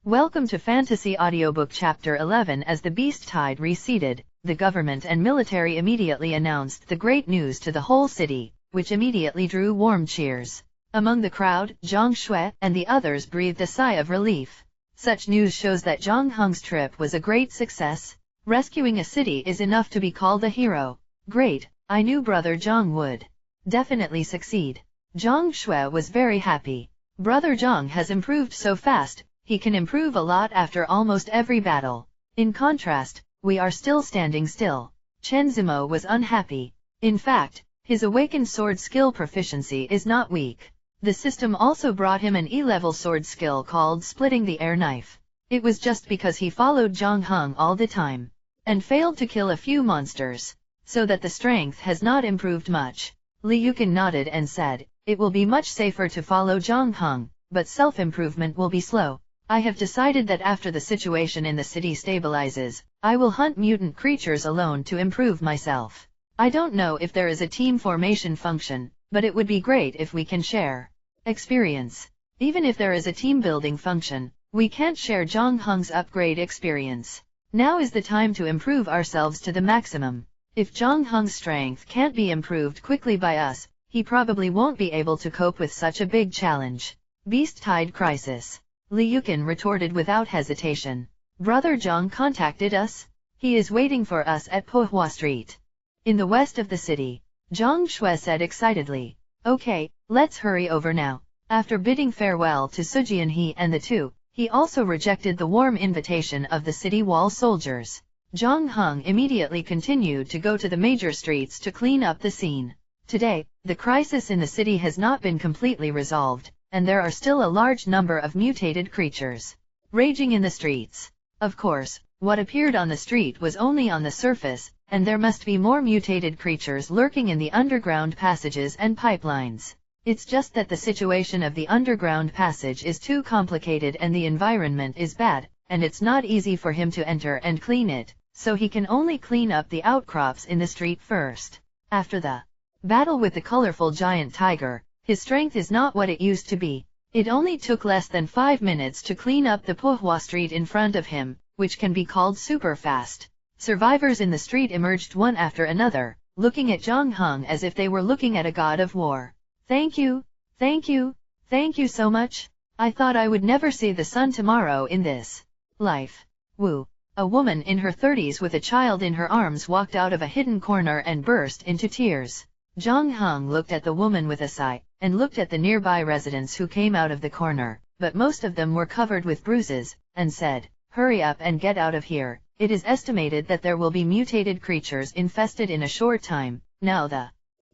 Welcome to Fantasy Audiobook Chapter 11. As the beast tide receded, the government and military immediately announced the great news to the whole city, which immediately drew warm cheers. Among the crowd, Zhang Shui and the others breathed a sigh of relief. Such news shows that Zhang Heng's trip was a great success. Rescuing a city is enough to be called a hero. Great, I knew Brother Zhang would definitely succeed. Zhang Shui was very happy. Brother Zhang has improved so fast. He can improve a lot after almost every battle. In contrast, we are still standing still. Chen Zimo was unhappy. In fact, his awakened sword skill proficiency is not weak. The system also brought him an E-level sword skill called Splitting the Air Knife. It was just because he followed Zhang Heng all the time, and failed to kill a few monsters, so that the strength has not improved much. Li Yuqin nodded and said, "It will be much safer to follow Zhang Heng, but self-improvement will be slow. I have decided that after the situation in the city stabilizes, I will hunt mutant creatures alone to improve myself. I don't know if there is a team formation function, but it would be great if we can share experience. Even if there is a team building function, we can't share Zhang Heng's upgrade experience. Now is the time to improve ourselves to the maximum. If Zhang Heng's strength can't be improved quickly by us, he probably won't be able to cope with such a big challenge." Beast Tide Crisis. Li Yuqin retorted without hesitation. Brother Zhang contacted us. He is waiting for us at Pohua Street, in the west of the city. Zhang Shui said excitedly. Okay, let's hurry over now. After bidding farewell to Sujianhe and the two, he also rejected the warm invitation of the city wall soldiers. Zhang Heng immediately continued to go to the major streets to clean up the scene. Today, the crisis in the city has not been completely resolved, and there are still a large number of mutated creatures raging in the streets. Of course, what appeared on the street was only on the surface, and there must be more mutated creatures lurking in the underground passages and pipelines. It's just that the situation of the underground passage is too complicated and the environment is bad, and it's not easy for him to enter and clean it, so he can only clean up the outcrops in the street first. After the battle with the colorful giant tiger, his strength is not what it used to be. It only took less than 5 minutes to clean up the Pohua Street in front of him, which can be called super fast. Survivors in the street emerged one after another, looking at Zhang Heng as if they were looking at a god of war. Thank you, thank you, thank you so much. I thought I would never see the sun tomorrow in this life. Woo. A woman in her 30s with a child in her arms walked out of a hidden corner and burst into tears. Zhang Heng looked at the woman with a sigh, and looked at the nearby residents who came out of the corner, but most of them were covered with bruises, and said, "Hurry up and get out of here. It is estimated that there will be mutated creatures infested in a short time." Now the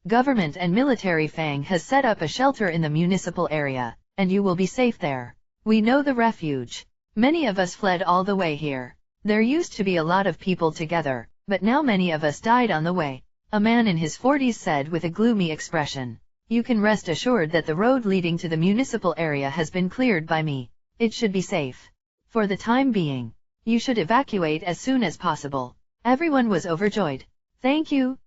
government and military Fang has set up a shelter in the municipal area, and you will be safe there. We know the refuge. Many of us fled all the way here. There used to be a lot of people together, but now many of us died on the way. A man in his 40s said with a gloomy expression. You can rest assured that the road leading to the municipal area has been cleared by me. It should be safe. For the time being, you should evacuate as soon as possible. Everyone was overjoyed. Thank you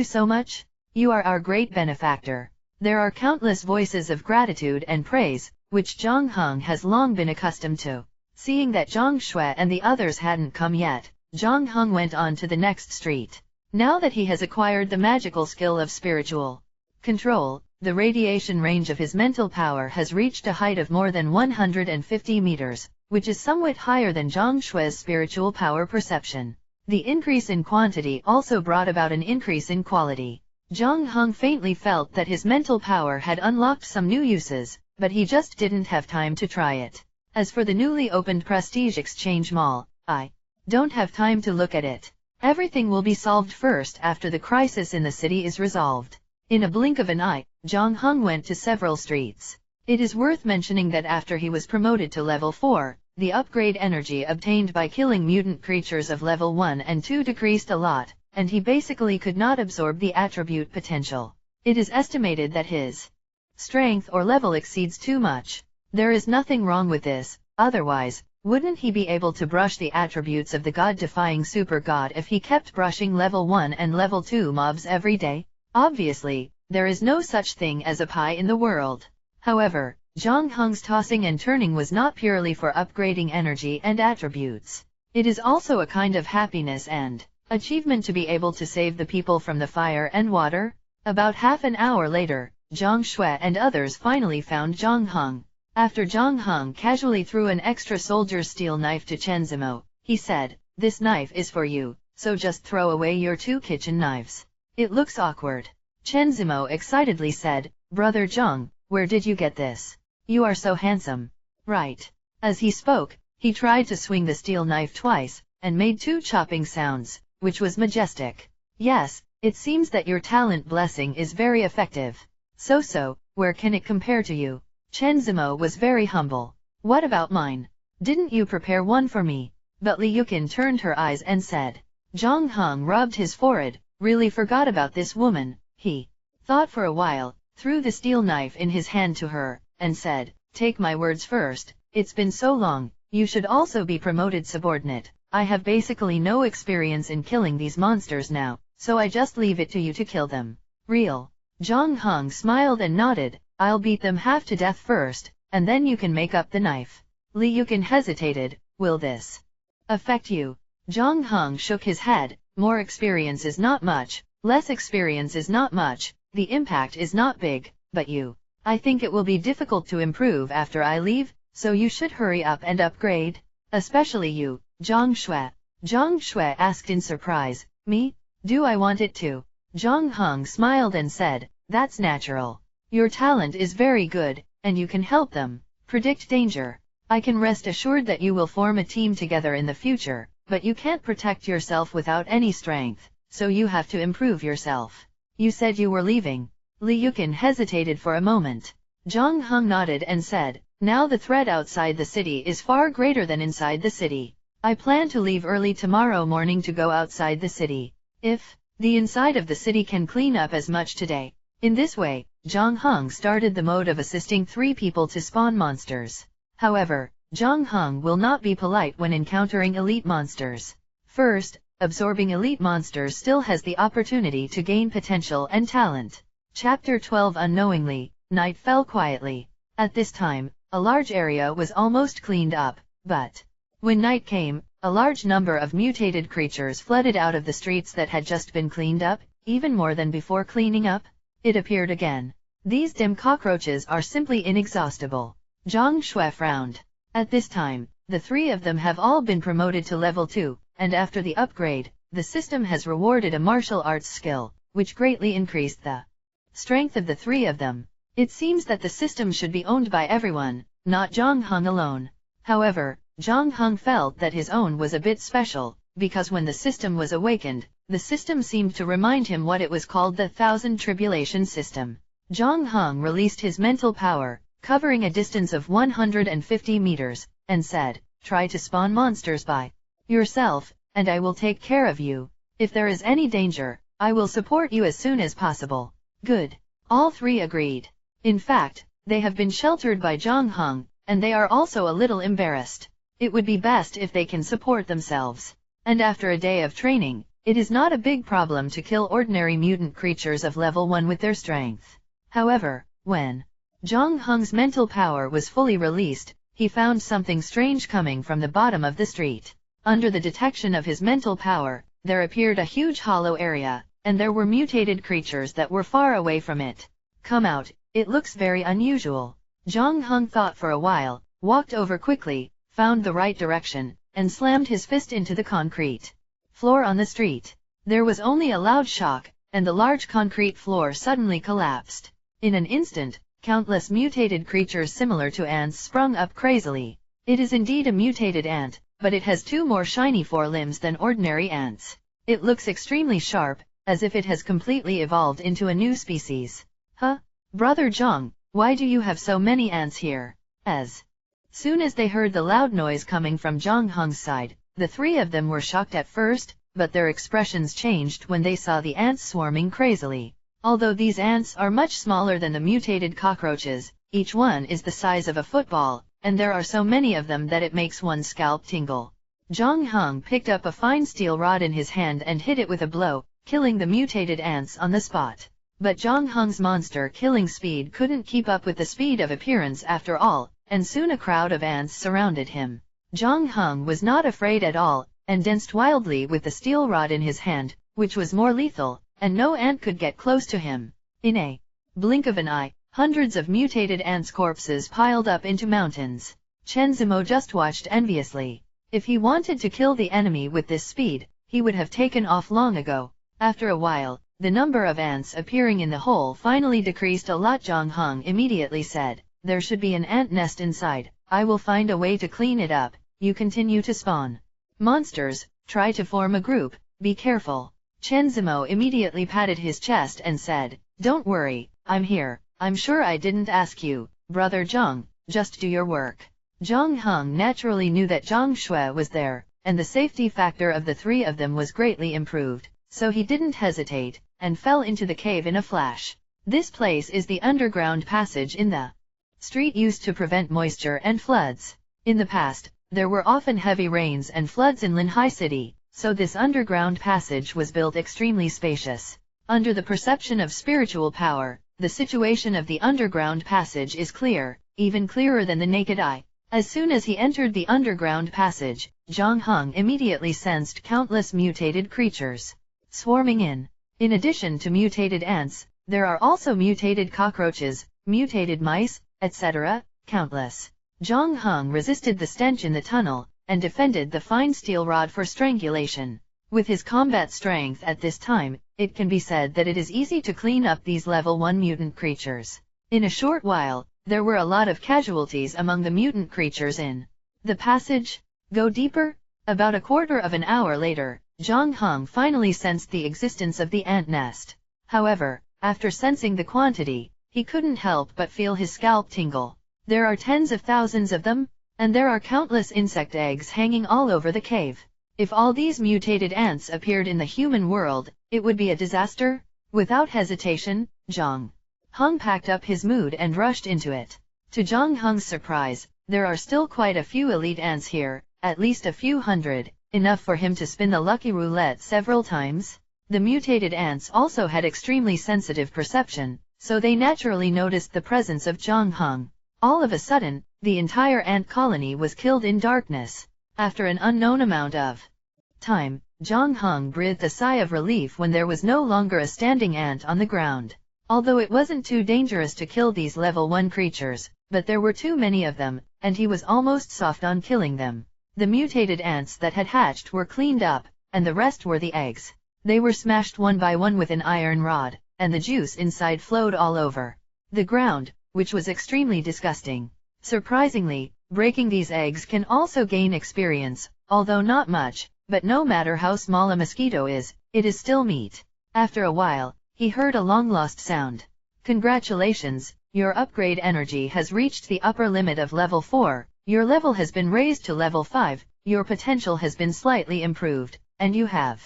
so much. You are our great benefactor. There are countless voices of gratitude and praise, which Zhang Heng has long been accustomed to. Seeing that Zhang Shui and the others hadn't come yet, Zhang Heng went on to the next street. Now that he has acquired the magical skill of spiritual control, the radiation range of his mental power has reached a height of more than 150 meters, which is somewhat higher than Zhang Shui's spiritual power perception. The increase in quantity also brought about an increase in quality. Zhang Heng faintly felt that his mental power had unlocked some new uses, but he just didn't have time to try it. As for the newly opened Prestige Exchange Mall, I don't have time to look at it. Everything will be solved first after the crisis in the city is resolved. In a blink of an eye, Zhang Heng went to several streets. It is worth mentioning that after he was promoted to level 4, the upgrade energy obtained by killing mutant creatures of level 1 and 2 decreased a lot, and he basically could not absorb the attribute potential. It is estimated that his strength or level exceeds too much. There is nothing wrong with this, otherwise, wouldn't he be able to brush the attributes of the god-defying super god if he kept brushing level 1 and level 2 mobs every day? Obviously, there is no such thing as a pie in the world. However, Zhang Heng's tossing and turning was not purely for upgrading energy and attributes. It is also a kind of happiness and achievement to be able to save the people from the fire and water. About half an hour later, Zhang Shui and others finally found Zhang Heng. After Zhang Heng casually threw an extra soldier's steel knife to Chen Zimo, he said, "This knife is for you, so just throw away your 2 kitchen knives. It looks awkward." Chen Zimo excitedly said, "Brother Zhang, where did you get this? You are so handsome." Right. As he spoke, he tried to swing the steel knife twice, and made 2 chopping sounds, which was majestic. "Yes, it seems that your talent blessing is very effective. So, where can it compare to you?" Chen Zimo was very humble. "What about mine? Didn't you prepare one for me?" But Li Yuqin turned her eyes and said. Zhang Heng rubbed his forehead, really forgot about this woman. He thought for a while, threw the steel knife in his hand to her, and said, "Take my words first, it's been so long, you should also be promoted subordinate. I have basically no experience in killing these monsters now, so I just leave it to you to kill them." Real. Zhang Heng smiled and nodded, "I'll beat them half to death first, and then you can make up the knife." Li Yuqin hesitated, "Will this affect you?" Zhang Heng shook his head, "More experience is not much, less experience is not much, the impact is not big, but you. I think it will be difficult to improve after I leave, so you should hurry up and upgrade. Especially you, Zhang Shui." Zhang Shui asked in surprise, "Me? Do I want it to?" Zhang Heng smiled and said, "That's natural. Your talent is very good, and you can help them predict danger. I can rest assured that you will form a team together in the future, but you can't protect yourself without any strength, so you have to improve yourself." "You said you were leaving." Li Yuqin hesitated for a moment. Zhang Heng nodded and said, "Now the threat outside the city is far greater than inside the city. I plan to leave early tomorrow morning to go outside the city. If the inside of the city can clean up as much today." In this way, Zhang Heng started the mode of assisting 3 people to spawn monsters. However, Zhang Heng will not be polite when encountering elite monsters. First, absorbing elite monsters still has the opportunity to gain potential and talent. Chapter 12. Unknowingly, night fell quietly. At this time, a large area was almost cleaned up, but when night came, a large number of mutated creatures flooded out of the streets that had just been cleaned up, even more than before cleaning up. It appeared again. These dim cockroaches are simply inexhaustible. Zhang Shui frowned. At this time, the 3 of them have all been promoted to level 2, and after the upgrade, the system has rewarded a martial arts skill, which greatly increased the strength of the 3 of them. It seems that the system should be owned by everyone, not Zhang Heng alone. However, Zhang Heng felt that his own was a bit special, because when the system was awakened, the system seemed to remind him what it was called, the Thousand Tribulation System. Zhang Heng released his mental power, covering a distance of 150 meters, and said, "Try to spawn monsters by yourself, and I will take care of you. If there is any danger, I will support you as soon as possible." Good. All 3 agreed. In fact, they have been sheltered by Zhang Heng, and they are also a little embarrassed. It would be best if they can support themselves. And after a day of training, it is not a big problem to kill ordinary mutant creatures of level 1 with their strength. However, when Zhang Heng's mental power was fully released, he found something strange coming from the bottom of the street. Under the detection of his mental power, there appeared a huge hollow area, and there were mutated creatures that were far away from it. "Come out, it looks very unusual." Zhang Heng thought for a while, walked over quickly, found the right direction, and slammed his fist into the concrete floor on the street. There was only a loud shock, and the large concrete floor suddenly collapsed. In an instant, countless mutated creatures similar to ants sprung up crazily. It is indeed a mutated ant, but it has 2 more shiny forelimbs than ordinary ants. It looks extremely sharp, as if it has completely evolved into a new species. "Huh? Brother Zhang, why do you have so many ants here?" As soon as they heard the loud noise coming from Zhang Heng's side, the 3 of them were shocked at first, but their expressions changed when they saw the ants swarming crazily. Although these ants are much smaller than the mutated cockroaches, each one is the size of a football, and there are so many of them that it makes one's scalp tingle. Zhang Heng picked up a fine steel rod in his hand and hit it with a blow, killing the mutated ants on the spot. But Zhang Heng's monster-killing speed couldn't keep up with the speed of appearance after all, and soon a crowd of ants surrounded him. Zhang Heng was not afraid at all, and danced wildly with the steel rod in his hand, which was more lethal, and no ant could get close to him. In a blink of an eye, hundreds of mutated ants' corpses piled up into mountains. Chen Zimo just watched enviously. If he wanted to kill the enemy with this speed, he would have taken off long ago. After a while, the number of ants appearing in the hole finally decreased a lot. Zhang Heng immediately said, "There should be an ant nest inside. I will find a way to clean it up. You continue to spawn monsters, try to form a group, be careful." Chen Zimo immediately patted his chest and said, "Don't worry, I'm here. I'm sure I didn't ask you, brother Zhang, just do your work." Zhang Heng naturally knew that Zhang Shui was there, and the safety factor of the three of them was greatly improved, so he didn't hesitate, and fell into the cave in a flash. This place is the underground passage in the street used to prevent moisture and floods. In the past, there were often heavy rains and floods in Linhai City, so this underground passage was built extremely spacious. Under the perception of spiritual power, the situation of the underground passage is clear, even clearer than the naked eye. As soon as he entered the underground passage, Zhang Heng immediately sensed countless mutated creatures swarming in. In addition to mutated ants, there are also mutated cockroaches, mutated mice, etc., countless. Zhang Heng resisted the stench in the tunnel, and defended the fine steel rod for strangulation. With his combat strength at this time, it can be said that it is easy to clean up these level 1 mutant creatures. In a short while, there were a lot of casualties among the mutant creatures in the passage. Go deeper? About a quarter of an hour later, Zhang Heng finally sensed the existence of the ant nest. However, after sensing the quantity, he couldn't help but feel his scalp tingle. There are tens of thousands of them, and there are countless insect eggs hanging all over the cave. If all these mutated ants appeared in the human world, it would be a disaster. Without hesitation, Zhang Heng packed up his mood and rushed into it. To Zhang Heng's surprise, there are still quite a few elite ants here, at least a few hundred, enough for him to spin the lucky roulette several times. The mutated ants also had extremely sensitive perception, so they naturally noticed the presence of Zhang Heng. All of a sudden, the entire ant colony was killed in darkness. After an unknown amount of time, Zhang Heng breathed a sigh of relief when there was no longer a standing ant on the ground. Although it wasn't too dangerous to kill these level 1 creatures, but there were too many of them, and he was almost soft on killing them. The mutated ants that had hatched were cleaned up, and the rest were the eggs. They were smashed one by one with an iron rod, and the juice inside flowed all over the ground, which was extremely disgusting. Surprisingly, breaking these eggs can also gain experience, although not much, but no matter how small a mosquito is, it is still meat. After a while, he heard a long-lost sound. "Congratulations, your upgrade energy has reached the upper limit of level 4, your level has been raised to level 5, your potential has been slightly improved, and you have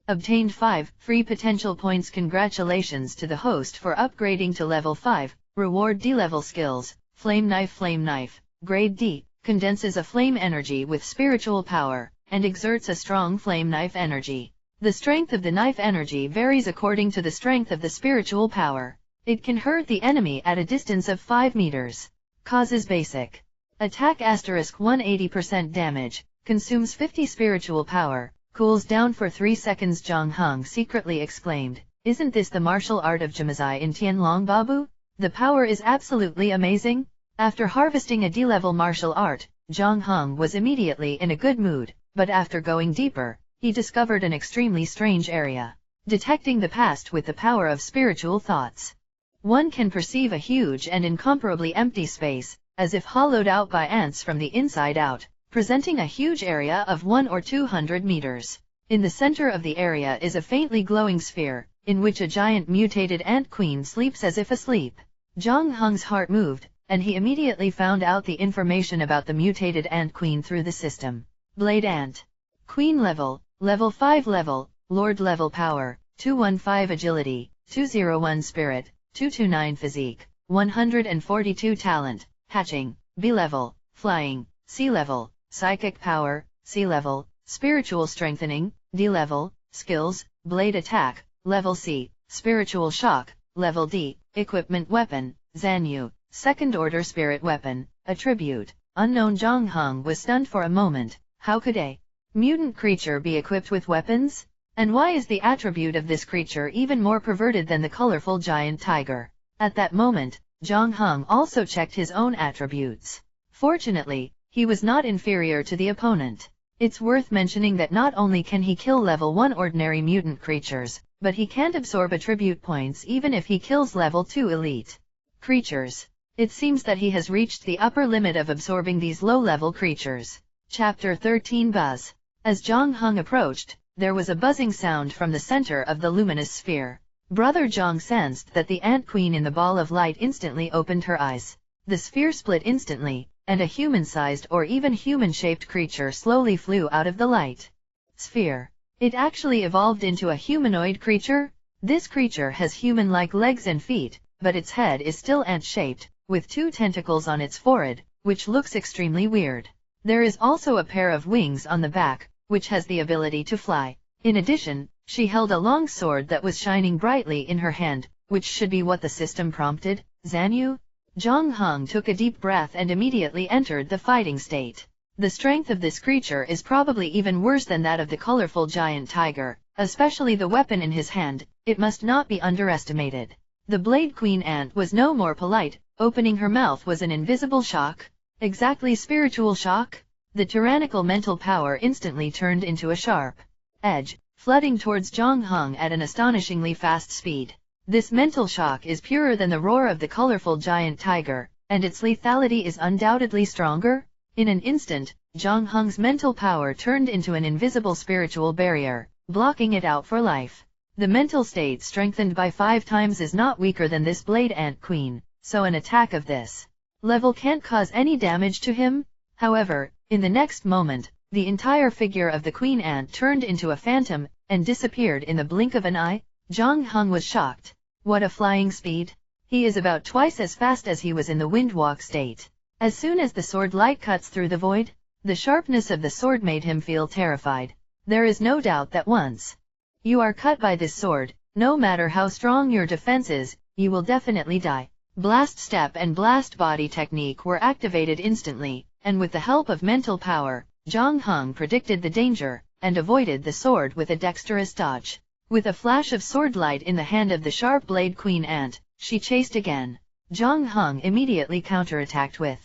obtained 5 free potential points. Congratulations to the host for upgrading to level 5, reward D-level skills, Flame Knife, Grade D, condenses a flame energy with spiritual power, and exerts a strong flame knife energy. The strength of the knife energy varies according to the strength of the spiritual power. It can hurt the enemy at a distance of 5 meters. Causes basic attack * 180% damage, consumes 50 spiritual power, cools down for 3 seconds. Zhang Heng secretly exclaimed, "Isn't this the martial art of Jimazai in Tianlong Babu? The power is absolutely amazing." After harvesting a D-level martial art, Zhang Heng was immediately in a good mood, but after going deeper, he discovered an extremely strange area. Detecting the past with the power of spiritual thoughts, one can perceive a huge and incomparably empty space, as if hollowed out by ants from the inside out, presenting a huge area of 100 or 200 meters. In the center of the area is a faintly glowing sphere, in which a giant mutated ant queen sleeps as if asleep. Zhang Heng's heart moved, and he immediately found out the information about the mutated ant queen through the system. Blade Ant. Queen level 5 level, Lord level power, 215 agility, 201 spirit, 229 physique, 142 talent. Hatching, B level, flying, C level, psychic power, C level, spiritual strengthening, D level, skills, blade attack, level C, spiritual shock, Level D, Equipment Weapon, Zanyu, Second Order Spirit Weapon, Attribute, Unknown. Zhang Heng was stunned for a moment. How could a mutant creature be equipped with weapons? And why is the attribute of this creature even more perverted than the colorful giant tiger? At that moment, Zhang Heng also checked his own attributes. Fortunately, he was not inferior to the opponent. It's worth mentioning that not only can he kill level 1 ordinary mutant creatures, but he can't absorb attribute points even if he kills level 2 elite creatures. It seems that he has reached the upper limit of absorbing these low-level creatures. Chapter 13 Buzz. As Zhang Heng approached, there was a buzzing sound from the center of the luminous sphere. Brother Zhang sensed that the ant queen in the ball of light instantly opened her eyes. The sphere split instantly, and a human-sized or even human-shaped creature slowly flew out of the light sphere. It actually evolved into a humanoid creature? This creature has human-like legs and feet, but its head is still ant-shaped, with 2 tentacles on its forehead, which looks extremely weird. There is also a pair of wings on the back, which has the ability to fly. In addition, she held a long sword that was shining brightly in her hand, which should be what the system prompted. Zanyu? Zhang Heng took a deep breath and immediately entered the fighting state. The strength of this creature is probably even worse than that of the colorful giant tiger, especially the weapon in his hand. It must not be underestimated. The Blade Queen ant was no more polite. Opening her mouth was an invisible shock. Exactly, spiritual shock? The tyrannical mental power instantly turned into a sharp edge, flooding towards Zhang Heng at an astonishingly fast speed. This mental shock is purer than the roar of the colorful giant tiger, and its lethality is undoubtedly stronger. In an instant, Zhang Heng's mental power turned into an invisible spiritual barrier, blocking it out for life. The mental state strengthened by 5 times is not weaker than this Blade Ant Queen, so an attack of this level can't cause any damage to him. However, in the next moment, the entire figure of the Queen Ant turned into a phantom, and disappeared in the blink of an eye. Zhang Heng was shocked. What a flying speed! He is about twice as fast as he was in the windwalk state. As soon as the sword light cuts through the void, the sharpness of the sword made him feel terrified. There is no doubt that once you are cut by this sword, no matter how strong your defense is, you will definitely die. Blast Step and Blast Body technique were activated instantly, and with the help of mental power, Zhang Heng predicted the danger, and avoided the sword with a dexterous dodge. With a flash of sword light in the hand of the sharp blade Queen Ant, she chased again. Zhang Heng immediately counterattacked with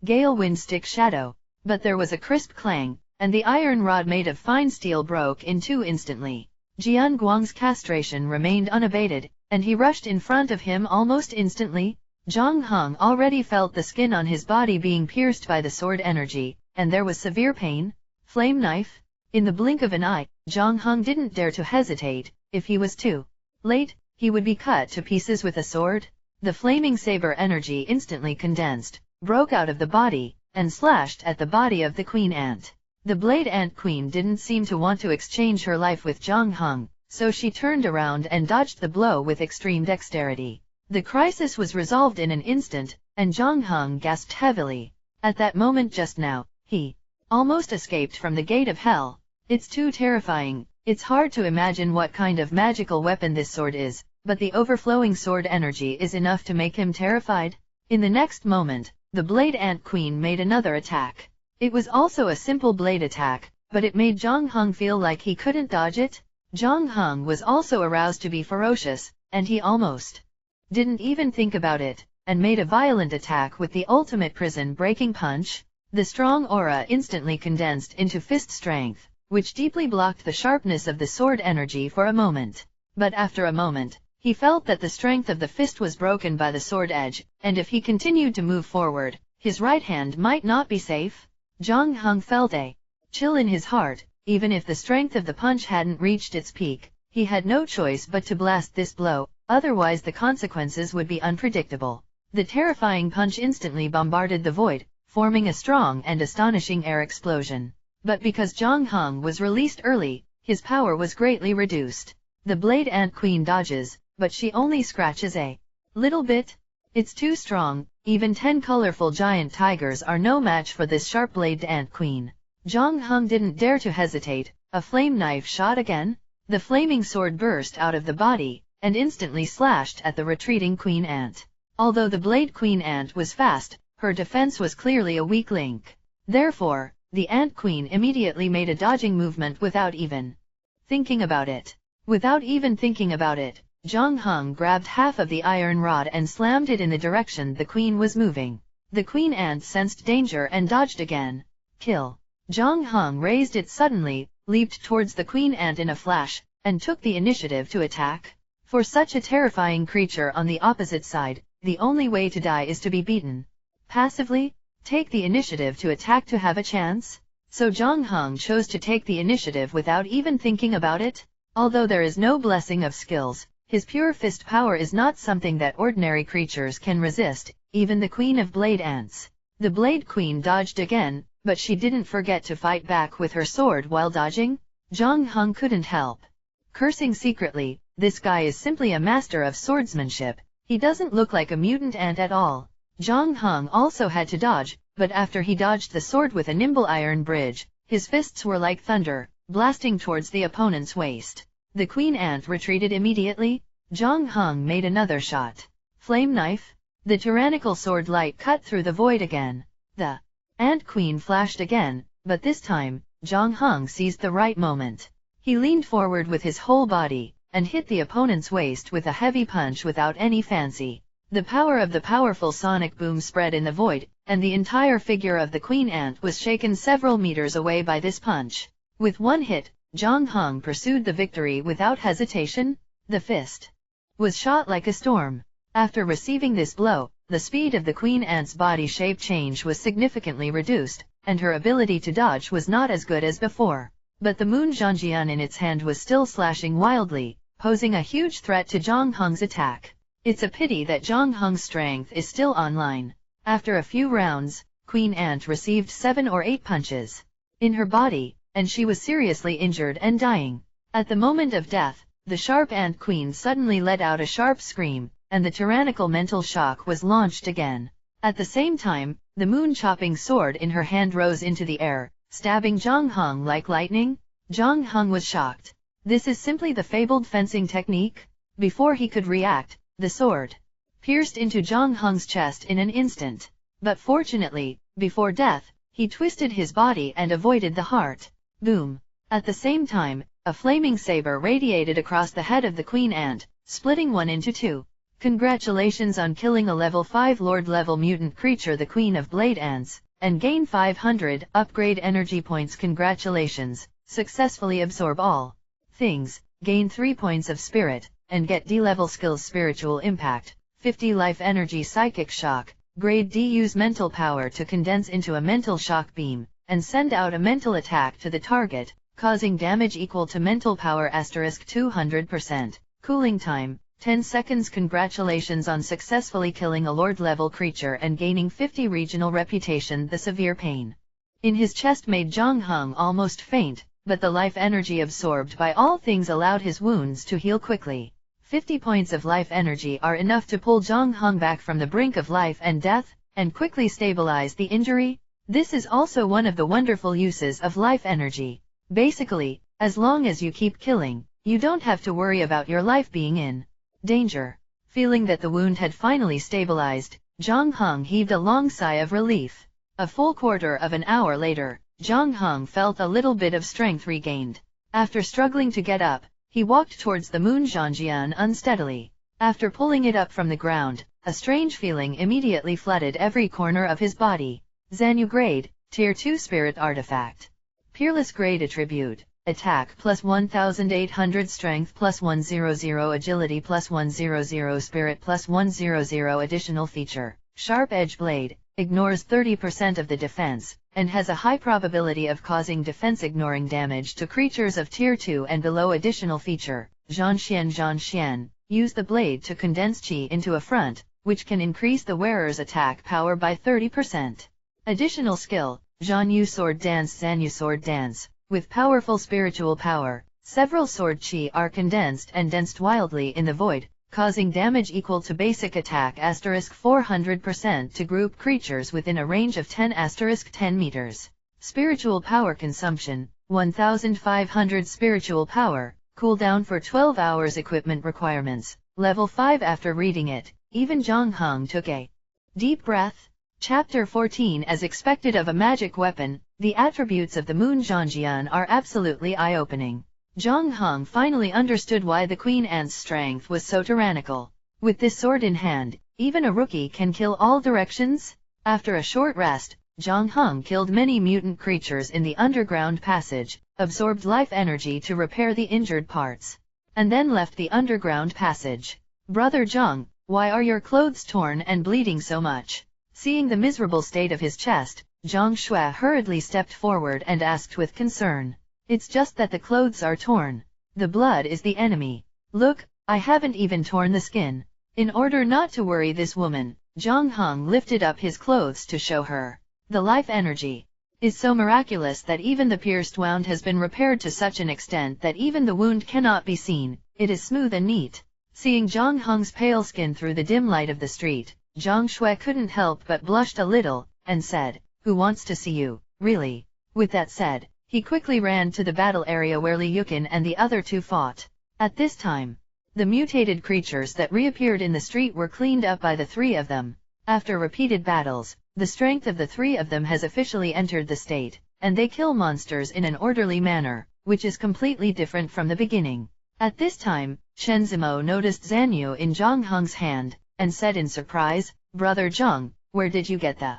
Gale Wind Stick Shadow, but there was a crisp clang, and the iron rod made of fine steel broke in 2 instantly. Jian Guang's castration remained unabated, and he rushed in front of him almost instantly. Zhang Heng already felt the skin on his body being pierced by the sword energy, and there was severe pain. Flame knife? In the blink of an eye, Zhang Heng didn't dare to hesitate. If he was too late, he would be cut to pieces with a sword. The flaming saber energy instantly condensed, broke out of the body, and slashed at the body of the Queen Ant. The Blade Ant Queen didn't seem to want to exchange her life with Zhang Heng, so she turned around and dodged the blow with extreme dexterity. The crisis was resolved in an instant, and Zhang Heng gasped heavily. At that moment just now, he almost escaped from the gate of hell. It's too terrifying. It's hard to imagine what kind of magical weapon this sword is, but the overflowing sword energy is enough to make him terrified. In the next moment, the Blade Ant Queen made another attack. It was also a simple blade attack, but it made Zhang Heng feel like he couldn't dodge it. Zhang Heng was also aroused to be ferocious, and he almost didn't even think about it, and made a violent attack with the ultimate prison-breaking punch. The strong aura instantly condensed into fist strength, which deeply blocked the sharpness of the sword energy for a moment. But after a moment, he felt that the strength of the fist was broken by the sword edge, and if he continued to move forward, his right hand might not be safe. Zhang Heng felt a chill in his heart. Even if the strength of the punch hadn't reached its peak, he had no choice but to blast this blow, otherwise the consequences would be unpredictable. The terrifying punch instantly bombarded the void, forming a strong and astonishing air explosion. But because Zhang Heng was released early, his power was greatly reduced. The Blade Ant Queen dodges, but she only scratches a little bit. It's too strong. Even 10 colorful giant tigers are no match for this sharp-bladed Ant Queen. Zhang Heng didn't dare to hesitate. A flame knife shot again. The flaming sword burst out of the body, and instantly slashed at the retreating queen ant. Although the blade queen ant was fast, her defense was clearly a weak link. Therefore, the ant queen immediately made a dodging movement without even thinking about it. Without even thinking about it, Zhang Heng grabbed half of the iron rod and slammed it in the direction the queen was moving. The queen ant sensed danger and dodged again. Kill. Zhang Heng raised it suddenly, leaped towards the queen ant in a flash, and took the initiative to attack. For such a terrifying creature on the opposite side, the only way to die is to be beaten. Passively, take the initiative to attack to have a chance? So Zhang Heng chose to take the initiative without even thinking about it? Although there is no blessing of skills, his pure fist power is not something that ordinary creatures can resist, even the queen of blade ants. The blade queen dodged again, but she didn't forget to fight back with her sword while dodging. Zhang Heng couldn't help cursing secretly, this guy is simply a master of swordsmanship. He doesn't look like a mutant ant at all. Zhang Heng also had to dodge, but after he dodged the sword with a nimble iron bridge, his fists were like thunder, blasting towards the opponent's waist. The queen ant retreated immediately. Zhang Heng made another shot. Flame knife? The tyrannical sword light cut through the void again. The ant queen flashed again, but this time, Zhang Heng seized the right moment. He leaned forward with his whole body, and hit the opponent's waist with a heavy punch without any fancy. The power of the powerful sonic boom spread in the void, and the entire figure of the queen ant was shaken several meters away by this punch. With one hit, Zhang Heng pursued the victory without hesitation. The fist was shot like a storm. After receiving this blow, the speed of the queen ant's body shape change was significantly reduced, and her ability to dodge was not as good as before. But the moon Zhangjian in its hand was still slashing wildly, posing a huge threat to Zhang Heng's attack. It's a pity that Zhang Heng's strength is still online. After a few rounds, Queen Ant received 7 or 8 punches in her body, and she was seriously injured and dying. At the moment of death, the sharp ant queen suddenly let out a sharp scream, and the tyrannical mental shock was launched again. At the same time, the moon-chopping sword in her hand rose into the air, stabbing Zhang Heng like lightning. Zhang Heng was shocked. This is simply the fabled fencing technique? Before he could react, the sword pierced into Zhang Heng's chest in an instant. But fortunately, before death, he twisted his body and avoided the heart. Boom! At the same time, a flaming saber radiated across the head of the queen ant, splitting one into 2. Congratulations on killing a level 5 Lord-level mutant creature, the Queen of Blade Ants, and gain 500 upgrade energy points. Congratulations, successfully absorb all things, gain 3 points of spirit, and get D-level skills. Spiritual impact, 50 life energy. Psychic shock, grade D. Use mental power to condense into a mental shock beam, and send out a mental attack to the target, causing damage equal to mental power * 200%. Cooling time, 10 seconds. Congratulations on successfully killing a Lord-level creature and gaining 50 regional reputation. The severe pain in his chest made Zhang Heng almost faint, but the life energy absorbed by all things allowed his wounds to heal quickly. 50 points of life energy are enough to pull Zhang Heng back from the brink of life and death, and quickly stabilize the injury. This is also one of the wonderful uses of life energy. Basically, as long as you keep killing, you don't have to worry about your life being in danger. Feeling that the wound had finally stabilized, Zhang Heng heaved a long sigh of relief. A full quarter of an hour later, Zhang Heng felt a little bit of strength regained. After struggling to get up, he walked towards the moon Zhangjian unsteadily. After pulling it up from the ground, a strange feeling immediately flooded every corner of his body. Zanyu grade, Tier 2 Spirit Artifact. Peerless grade attribute. Attack plus 1800, Strength plus 100, Agility plus 100, Spirit plus 100. Additional feature, Sharp Edge Blade, ignores 30% of the defense, and has a high probability of causing defense-ignoring damage to creatures of Tier 2 and below. Additional feature, Zhanxian, use the blade to condense Qi into a front, which can increase the wearer's attack power by 30%. Additional skill, Zhanyu Sword Dance. Zanyu Sword Dance. With powerful spiritual power, several sword chi are condensed and danced wildly in the void, causing damage equal to basic attack * 400% to group creatures within a range of 10 meters. Spiritual power consumption, 1500 spiritual power, Cooldown for 12 hours. Equipment requirements. Level 5. After reading it, even Zhang Heng took a deep breath. Chapter 14. As expected of a magic weapon, the attributes of the Moon Zhangjian are absolutely eye-opening. Zhang Heng finally understood why the Queen Ant's strength was so tyrannical. With this sword in hand, even a rookie can kill all directions? After a short rest, Zhang Heng killed many mutant creatures in the underground passage, absorbed life energy to repair the injured parts, and then left the underground passage. Brother Zhang, why are your clothes torn and bleeding so much? Seeing the miserable state of his chest, Zhang Shui hurriedly stepped forward and asked with concern. It's just that the clothes are torn. The blood is the enemy. Look, I haven't even torn the skin. In order not to worry this woman, Zhang Heng lifted up his clothes to show her. The life energy is so miraculous that even the pierced wound has been repaired to such an extent that even the wound cannot be seen. It is smooth and neat. Seeing Zhang Heng's pale skin through the dim light of the street, Zhang Shui couldn't help but blushed a little, and said, "Who wants to see you, really?" With that said, he quickly ran to the battle area where Li Yukin and the other two fought. At this time, the mutated creatures that reappeared in the street were cleaned up by the three of them. After repeated battles, the strength of the three of them has officially entered the state, and they kill monsters in an orderly manner, which is completely different from the beginning. At this time, Chen Zimo noticed Zanyu in Zhang Heng's hand, and said in surprise, "Brother Zhang, where did you get the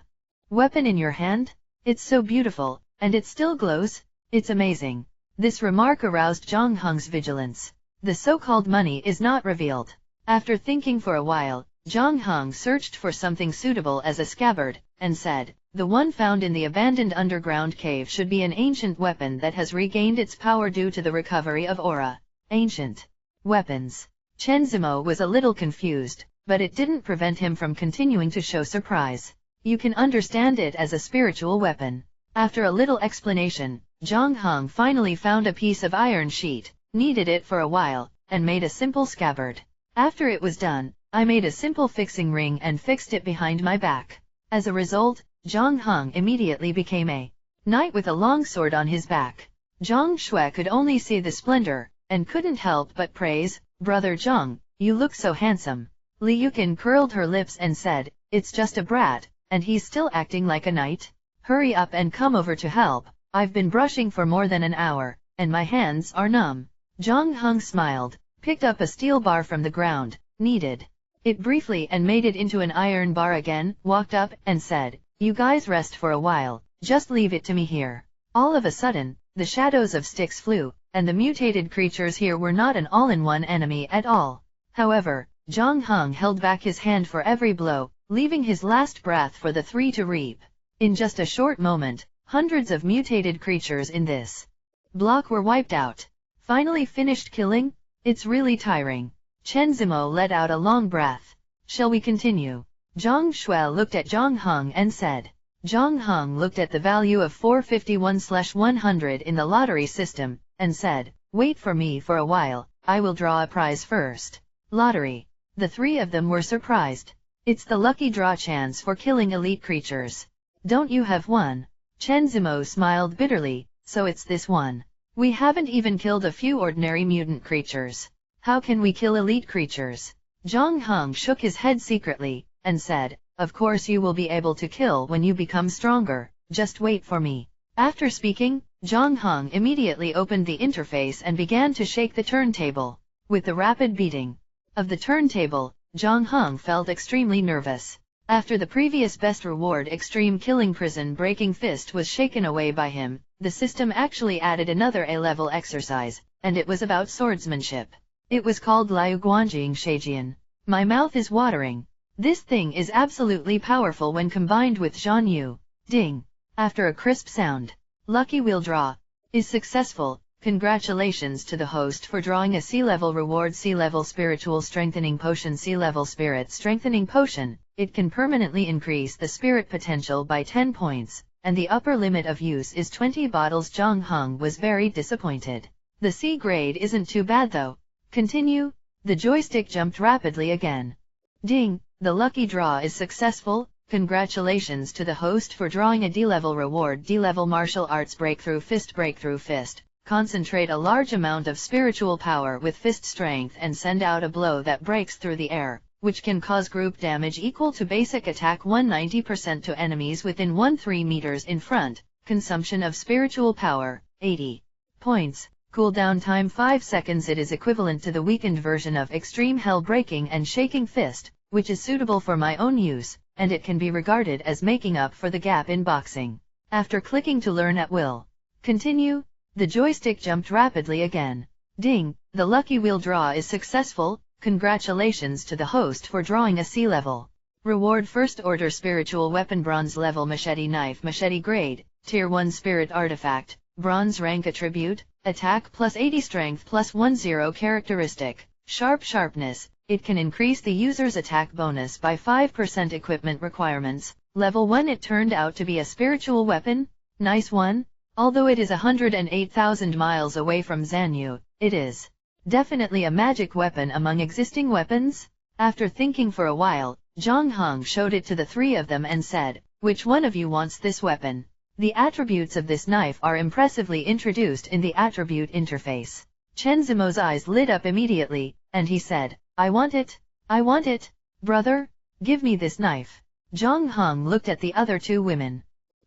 weapon in your hand? It's so beautiful, and it still glows. It's amazing." This remark aroused Zhang Heng's vigilance. The so-called money is not revealed. After thinking for a while, Zhang Heng searched for something suitable as a scabbard, and said, "The one found in the abandoned underground cave should be an ancient weapon that has regained its power due to the recovery of aura." Ancient weapons. Chen Zimo was a little confused, but it didn't prevent him from continuing to show surprise. You can understand it as a spiritual weapon. After a little explanation, Zhang Heng finally found a piece of iron sheet, kneaded it for a while, and made a simple scabbard. After it was done, I made a simple fixing ring and fixed it behind my back. As a result, Zhang Heng immediately became a knight with a long sword on his back. Zhang Shui could only see the splendor, and couldn't help but praise, "Brother Zhang, you look so handsome." Li Yukin curled her lips and said, "It's just a brat, and he's still acting like a knight. Hurry up and come over to help. I've been brushing for more than an hour, and my hands are numb." Zhang Heng smiled, picked up a steel bar from the ground, kneaded it briefly and made it into an iron bar again, walked up, and said, "You guys rest for a while, just leave it to me here." All of a sudden, the shadows of sticks flew, and the mutated creatures here were not an all-in-one enemy at all. However, Zhang Heng held back his hand for every blow, leaving his last breath for the three to reap. In just a short moment, hundreds of mutated creatures in this block were wiped out. Finally finished killing? It's really tiring. Chen Zimo let out a long breath. Shall we continue? Zhang Shui looked at Zhang Heng and said. Zhang Heng looked at the value of 451/100 in the lottery system, and said, "Wait for me for a while, I will draw a prize first." Lottery. The three of them were surprised. It's the lucky draw chance for killing elite creatures. Don't you have one? Chen Zimo smiled bitterly, so it's this one. We haven't even killed a few ordinary mutant creatures. How can we kill elite creatures? Zhang Heng shook his head secretly, and said, "Of course you will be able to kill when you become stronger, just wait for me." After speaking, Zhang Heng immediately opened the interface and began to shake the turntable. With the rapid beating of the turntable, Zhang Heng felt extremely nervous. After the previous best reward Extreme Killing Prison Breaking Fist was shaken away by him, the system actually added another A-level exercise, and it was about swordsmanship. It was called Liu Guanjing Sheijian. My mouth is watering. This thing is absolutely powerful when combined with Zhan Yu. Ding. After a crisp sound, Lucky Wheel Draw is successful. Congratulations to the host for drawing a C-level reward. C-level Spiritual Strengthening Potion. C-level Spirit Strengthening Potion. It can permanently increase the spirit potential by 10 points, and the upper limit of use is 20 bottles. Zhang Heng was very disappointed. The C grade isn't too bad though. Continue. The joystick jumped rapidly again. Ding. The lucky draw is successful. Congratulations to the host for drawing a D-level reward. D-level Martial Arts Breakthrough Fist. Breakthrough Fist. Concentrate a large amount of spiritual power with fist strength and send out a blow that breaks through the air, which can cause group damage equal to basic attack 190% to enemies within 1-3 meters in front. Consumption of spiritual power, 80 points. Cooldown time 5 seconds. It is equivalent to the weakened version of Extreme Hell Breaking and Shaking Fist, which is suitable for my own use, and it can be regarded as making up for the gap in boxing. After clicking to learn at will. Continue, the joystick jumped rapidly again. Ding, the lucky wheel draw is successful. Congratulations to the host for drawing a C level. Reward First Order Spiritual Weapon Bronze Level Machete Knife Machete Grade, Tier 1 Spirit Artifact, Bronze Rank Attribute, Attack plus 80 Strength plus 10 Characteristic, Sharp Sharpness. It can increase the user's attack bonus by 5%. Equipment requirements. Level 1. It turned out to be a spiritual weapon. Nice one. Although it is 108,000 miles away from Zanyu, it is definitely a magic weapon among existing weapons. After thinking for a while, Zhang Heng showed it to the three of them and said, "Which one of you wants this weapon?" The attributes of this knife are impressively introduced in the attribute interface. Chen Zimo's eyes lit up immediately, and he said, "I want it. I want it. Brother, give me this knife." Zhang Heng looked at the other two women.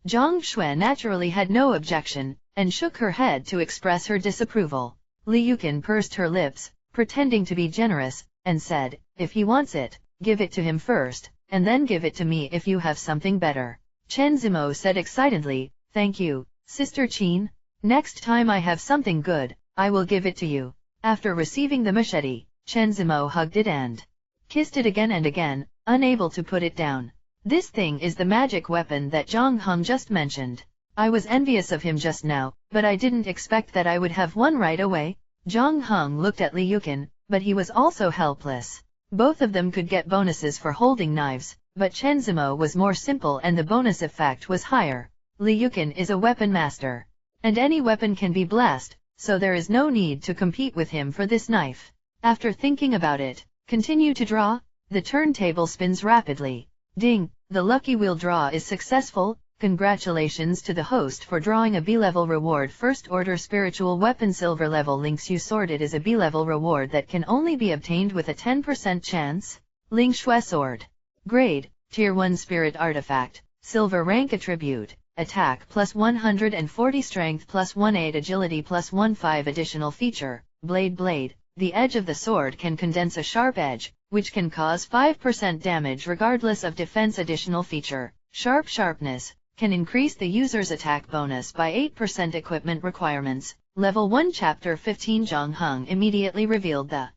Zhang Shui naturally had no objection, and shook her head to express her disapproval. Li Yuqin pursed her lips, pretending to be generous, and said, "If he wants it, give it to him first, and then give it to me if you have something better." Chen Zimo said excitedly, "Thank you, Sister Qin. Next time I have something good, I will give it to you." After receiving the machete, Chen Zimo hugged it and kissed it again and again, unable to put it down. This thing is the magic weapon that Zhang Heng just mentioned. I was envious of him just now, but I didn't expect that I would have one right away. Zhang Heng looked at Li Yuqin, but he was also helpless. Both of them could get bonuses for holding knives, but Chen Zimo was more simple and the bonus effect was higher. Li Yuqin is a weapon master, and any weapon can be blessed, so there is no need to compete with him for this knife. After thinking about it, continue to draw. The turntable spins rapidly. Ding, the lucky wheel draw is successful. Congratulations to the host for drawing a B-level reward. First Order Spiritual Weapon Silver Level Ling Xu Sword. It is a B-level reward that can only be obtained with a 10% chance. Ling Shui Sword. Grade, Tier 1 Spirit Artifact, Silver Rank Attribute, Attack plus 140 Strength plus 18 Agility plus 15 Additional Feature, Blade. The edge of the sword can condense a sharp edge, which can cause 5% damage regardless of defense. Additional feature, Sharp Sharpness, can increase the user's attack bonus by 8%. Equipment requirements. Level 1 Chapter 15. Zhang Heng immediately revealed the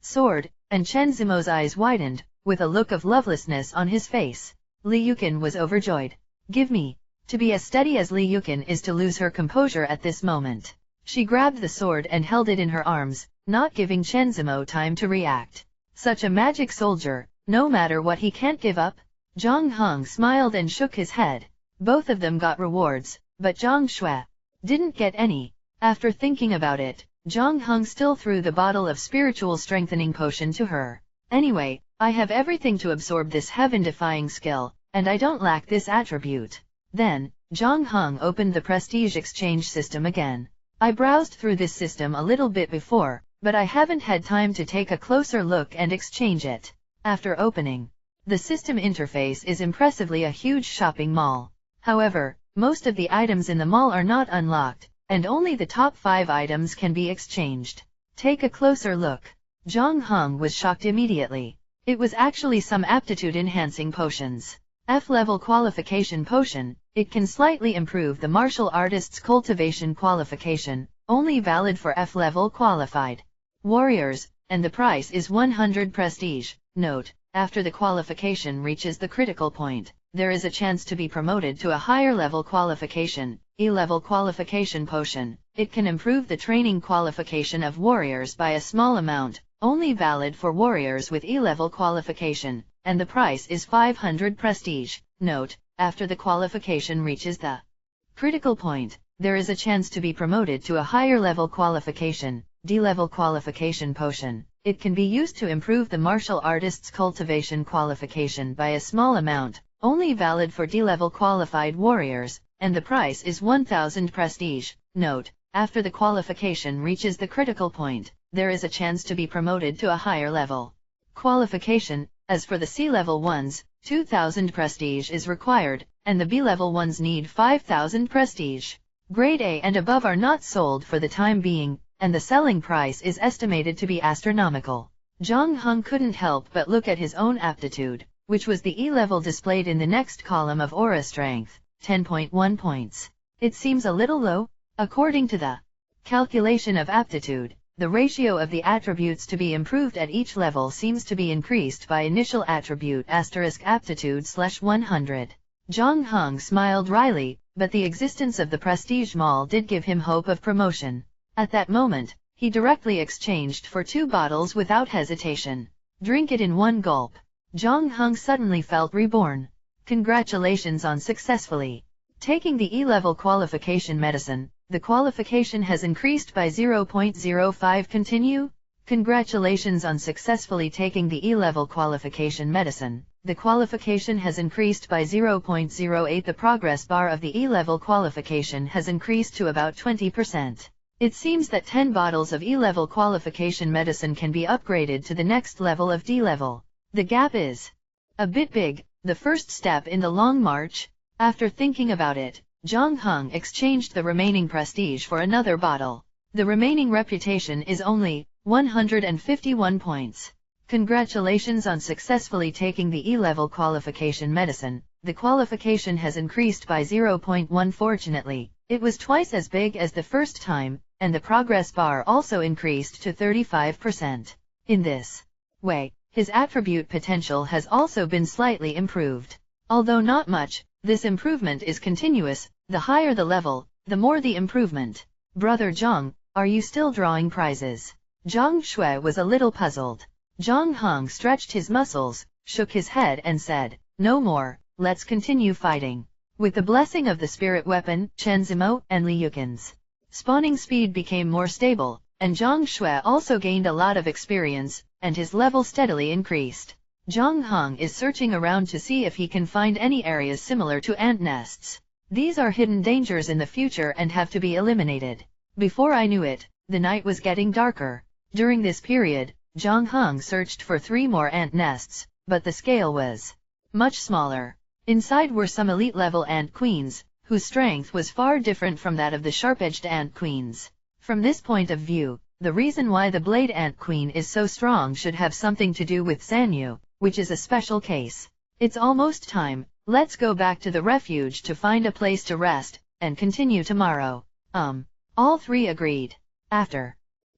sword, and Chen Zimo's eyes widened, with a look of lovelessness on his face. Li Yuqin was overjoyed. "Give me." To be as steady as Li Yuqin is to lose her composure at this moment. She grabbed the sword and held it in her arms, not giving Chen Zimo time to react. Such a magic soldier, no matter what he can't give up. Zhang Heng smiled and shook his head. Both of them got rewards, but Zhang Shui didn't get any. After thinking about it, Zhang Heng still threw the bottle of spiritual strengthening potion to her. "Anyway, I have everything to absorb this heaven-defying skill, and I don't lack this attribute." Then, Zhang Heng opened the prestige exchange system again. "I browsed through this system a little bit before, but I haven't had time to take a closer look and exchange it." After opening the system interface is impressively a huge shopping mall. However, most of the items in the mall are not unlocked, and only the top 5 items can be exchanged. Take a closer look. Zhang Heng was shocked immediately. It was actually some aptitude-enhancing potions. F-level qualification potion. It can slightly improve the martial artist's cultivation qualification, only valid for F-level qualified warriors, and the price is 100 prestige. Note: after the qualification reaches the critical point, there is a chance to be promoted to a higher level qualification. E-level qualification potion. It can improve the training qualification of warriors by a small amount, only valid for warriors with E-level qualification, and the price is 500 prestige. Note: after the qualification reaches the critical point, there is a chance to be promoted to a higher level qualification. D-level qualification potion. It can be used to improve the martial artist's cultivation qualification by a small amount, only valid for D-level qualified warriors, and the price is 1000 prestige. Note: After the qualification reaches the critical point, there is a chance to be promoted to a higher level. Qualification: as for the C-level ones, 2,000 prestige is required, and the B-level ones need 5,000 prestige. Grade A and above are not sold for the time being, and the selling price is estimated to be astronomical. Zhang Heng couldn't help but look at his own aptitude, which was the E-level displayed in the next column of aura strength, 10.1 points. It seems a little low. According to the calculation of aptitude, the ratio of the attributes to be improved at each level seems to be increased by initial attribute *aptitude /100. Zhang Heng smiled wryly, but the existence of the prestige mall did give him hope of promotion. At that moment, he directly exchanged for 2 bottles without hesitation. Drink it in one gulp. Zhang Heng suddenly felt reborn. Congratulations on successfully taking the E-level qualification medicine. The qualification has increased by 0.05. Continue. Congratulations on successfully taking the E-level qualification medicine. The qualification has increased by 0.08. The progress bar of the E-level qualification has increased to about 20%. It seems that 10 bottles of E-level qualification medicine can be upgraded to the next level of D-level. The gap is a bit big, the first step in the long march. After thinking about it, Zhang Heng exchanged the remaining prestige for another bottle. The remaining reputation is only 151 points. Congratulations on successfully taking the E-level qualification medicine. The qualification has increased by 0.1. Fortunately, it was twice as big as the first time, and the progress bar also increased to 35%. In this way, his attribute potential has also been slightly improved. Although not much, this improvement is continuous. The higher the level, the more the improvement. Brother Zhang, are you still drawing prizes? Zhang Shui was a little puzzled. Zhang Heng stretched his muscles, shook his head and said, no more, let's continue fighting. With the blessing of the spirit weapon, Chen Zimo and Li Yukin's spawning speed became more stable, and Zhang Shui also gained a lot of experience, and his level steadily increased. Zhang Heng is searching around to see if he can find any areas similar to ant nests. These are hidden dangers in the future and have to be eliminated. Before I knew it, the night was getting darker. During this period, Zhang Heng searched for 3 more ant nests, but the scale was much smaller. Inside were some elite-level ant queens, whose strength was far different from that of the sharp-edged ant queens. From this point of view, the reason why the blade ant queen is so strong should have something to do with Sanyu, which is a special case. It's almost time, let's go back to the refuge to find a place to rest, and continue tomorrow. All 3 agreed. After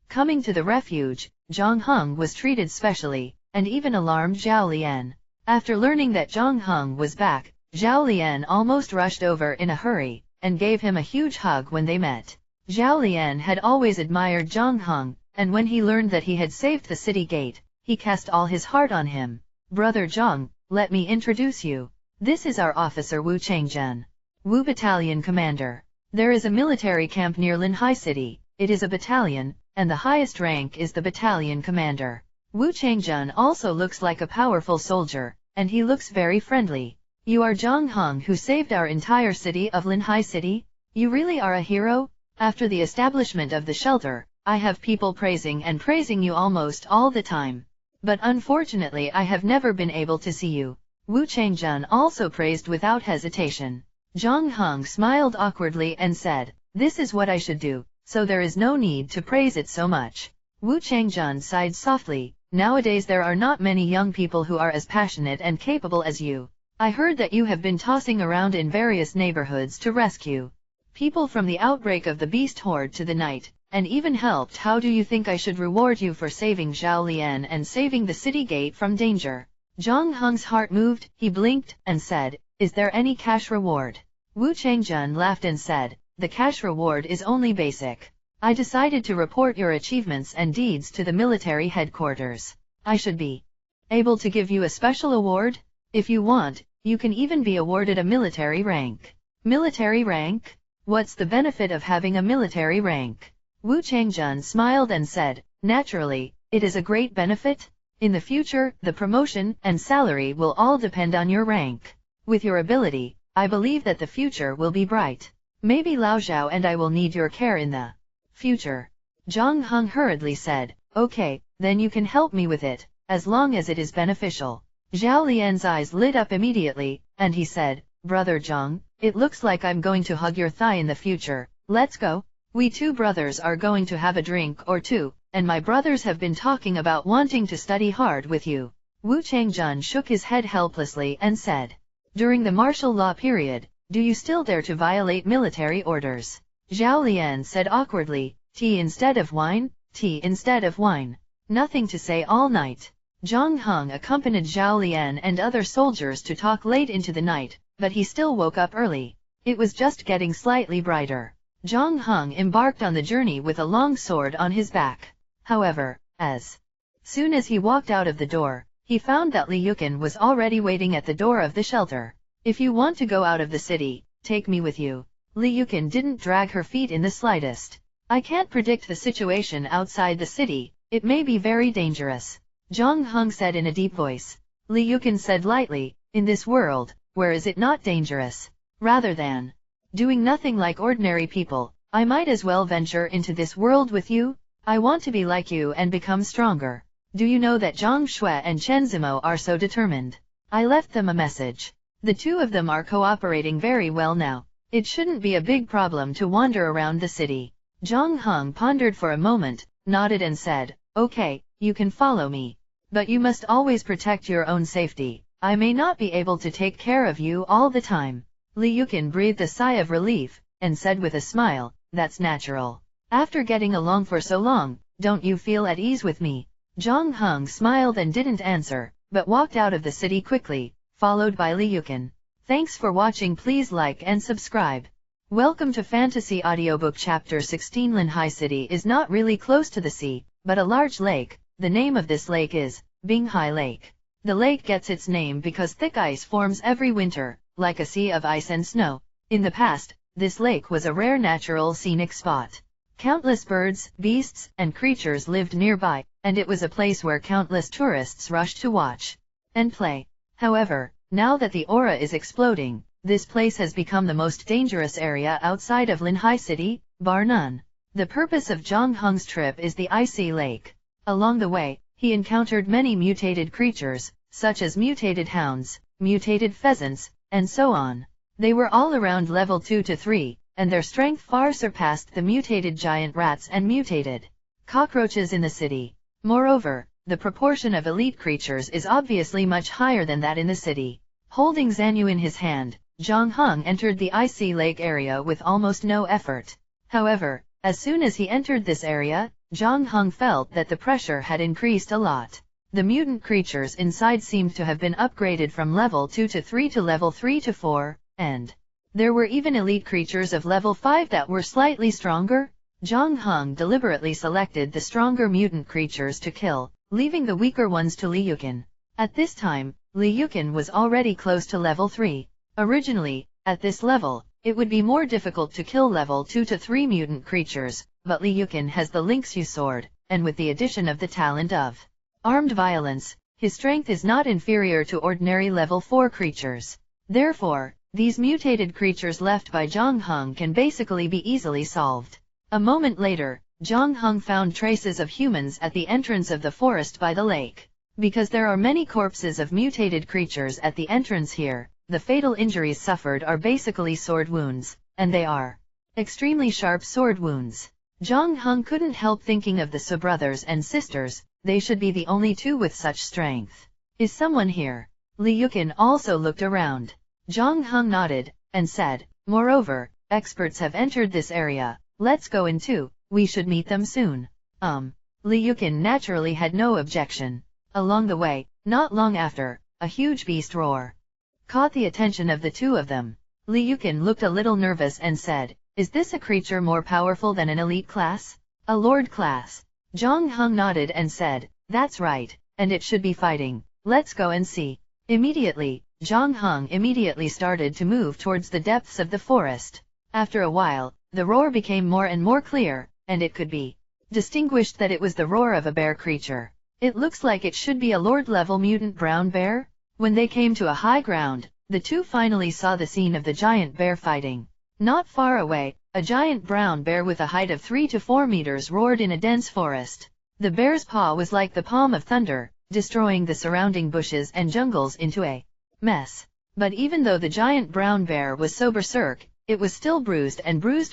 coming to the refuge, Zhang Heng was treated specially, and even alarmed Zhao Lian. After learning that Zhang Heng was back, Zhao Lian almost rushed over in a hurry, and gave him a huge hug when they met. Zhao Lian had always admired Zhang Heng, and when he learned that he had saved the city gate, he cast all his heart on him. Brother Zhang, let me introduce you. This is our officer Wu Changzhen, Wu Battalion Commander. There is a military camp near Linhai City. It is a battalion, and the highest rank is the battalion commander. Wu Changzhen also looks like a powerful soldier, and he looks very friendly. You are Zhang Heng who saved our entire city of Linhai City? You really are a hero? After the establishment of the shelter, I have people praising and praising you almost all the time. But unfortunately I have never been able to see you. Wu Changzhen also praised without hesitation. Zhang Heng smiled awkwardly and said, this is what I should do, so there is no need to praise it so much. Wu Changzhen sighed softly. Nowadays there are not many young people who are as passionate and capable as you. I heard that you have been tossing around in various neighborhoods to rescue people from the outbreak of the beast horde to the night, and even helped. How do you think I should reward you for saving Zhao Lian and saving the city gate from danger? Zhang Heng's heart moved, he blinked, and said, is there any cash reward? Wu Changzhen laughed and said, the cash reward is only basic. I decided to report your achievements and deeds to the military headquarters. I should be able to give you a special award? If you want, you can even be awarded a military rank. Military rank? What's the benefit of having a military rank? Wu Changzhen smiled and said, naturally, it is a great benefit. In the future, the promotion and salary will all depend on your rank. With your ability, I believe that the future will be bright. Maybe Lao Zhao and I will need your care in the Future. Zhang Heng hurriedly said, okay, then you can help me with it, as long as it is beneficial. Zhao Lian's eyes lit up immediately, and he said, Brother Zhang, it looks like I'm going to hug your thigh in the future, let's go. We two brothers are going to have a drink or two, and my brothers have been talking about wanting to study hard with you. Wu Changjun shook his head helplessly and said, during the martial law period, do you still dare to violate military orders? Zhao Lian said awkwardly, tea instead of wine, tea instead of wine. Nothing to say all night. Zhang Heng accompanied Zhao Lian and other soldiers to talk late into the night, but he still woke up early. It was just getting slightly brighter. Zhang Heng embarked on the journey with a long sword on his back. However, as soon as he walked out of the door, he found that Li Yuqin was already waiting at the door of the shelter. If you want to go out of the city, take me with you. Li Yuqin didn't drag her feet in the slightest. I can't predict the situation outside the city, it may be very dangerous. Zhang Heng said in a deep voice. Li Yuqin said lightly, in this world, where is it not dangerous? Rather than doing nothing like ordinary people, I might as well venture into this world with you. I want to be like you and become stronger. Do you know that Zhang Shui and Chen Zimo are so determined? I left them a message. The two of them are cooperating very well now. It shouldn't be a big problem to wander around the city. Zhang Heng pondered for a moment, nodded and said, okay, you can follow me. But you must always protect your own safety. I may not be able to take care of you all the time. Li Yuqin breathed a sigh of relief, and said with a smile, that's natural. After getting along for so long, don't you feel at ease with me? Zhang Heng smiled and didn't answer, but walked out of the city quickly, followed by Li Yuqin. Thanks for watching. Please like and subscribe. Welcome to Fantasy Audiobook Chapter 16. Linhai City is not really close to the sea, but a large lake. The name of this lake is Binghai Lake. The lake gets its name because thick ice forms every winter, like a sea of ice and snow. In the past, this lake was a rare natural scenic spot. Countless birds, beasts, and creatures lived nearby, and it was a place where countless tourists rushed to watch and play. However, now that the aura is exploding, this place has become the most dangerous area outside of Linhai City, bar none. The purpose of Zhang Heng's trip is the icy lake. Along the way, he encountered many mutated creatures, such as mutated hounds, mutated pheasants, and so on. They were all around level 2 to 3, and their strength far surpassed the mutated giant rats and mutated cockroaches in the city. Moreover, the proportion of elite creatures is obviously much higher than that in the city. Holding Zanyu in his hand, Zhang Heng entered the icy lake area with almost no effort. However, as soon as he entered this area, Zhang Heng felt that the pressure had increased a lot. The mutant creatures inside seemed to have been upgraded from level 2 to 3 to level 3 to 4, and there were even elite creatures of level 5 that were slightly stronger. Zhang Heng deliberately selected the stronger mutant creatures to kill, leaving the weaker ones to Li Yuqin. At this time, Li Yuqin was already close to level 3. Originally, at this level, it would be more difficult to kill level 2 to 3 mutant creatures, but Li Yuqin has the Lynx sword, and with the addition of the talent of armed violence, his strength is not inferior to ordinary level 4 creatures. Therefore, these mutated creatures left by Zhang Heng can basically be easily solved. A moment later, Zhang Heng found traces of humans at the entrance of the forest by the lake. Because there are many corpses of mutated creatures at the entrance here, the fatal injuries suffered are basically sword wounds, and they are extremely sharp sword wounds. Zhang Heng couldn't help thinking of the Su brothers and sisters. They should be the only two with such strength. Is someone here? Li Yuqin also looked around. Zhang Heng nodded, and said, moreover, experts have entered this area. Let's go in too, we should meet them soon. Li Yuqin naturally had no objection. Along the way, not long after, a huge beast roar caught the attention of the two of them. Li Yuqin looked a little nervous and said, is this a creature more powerful than an elite class? A lord class? Zhang Heng nodded and said, that's right, and it should be fighting. Let's go and see. Immediately, Zhang Heng immediately started to move towards the depths of the forest. After a while, the roar became more and more clear, and it could be distinguished that it was the roar of a bear creature. It looks like it should be a lord-level mutant brown bear. When they came to a high ground, the two finally saw the scene of the giant bear fighting. Not far away, a giant brown bear with a height of 3 to 4 meters roared in a dense forest. The bear's paw was like the palm of thunder, destroying the surrounding bushes and jungles into a mess. But even though the giant brown bear was so berserk, it was still bruised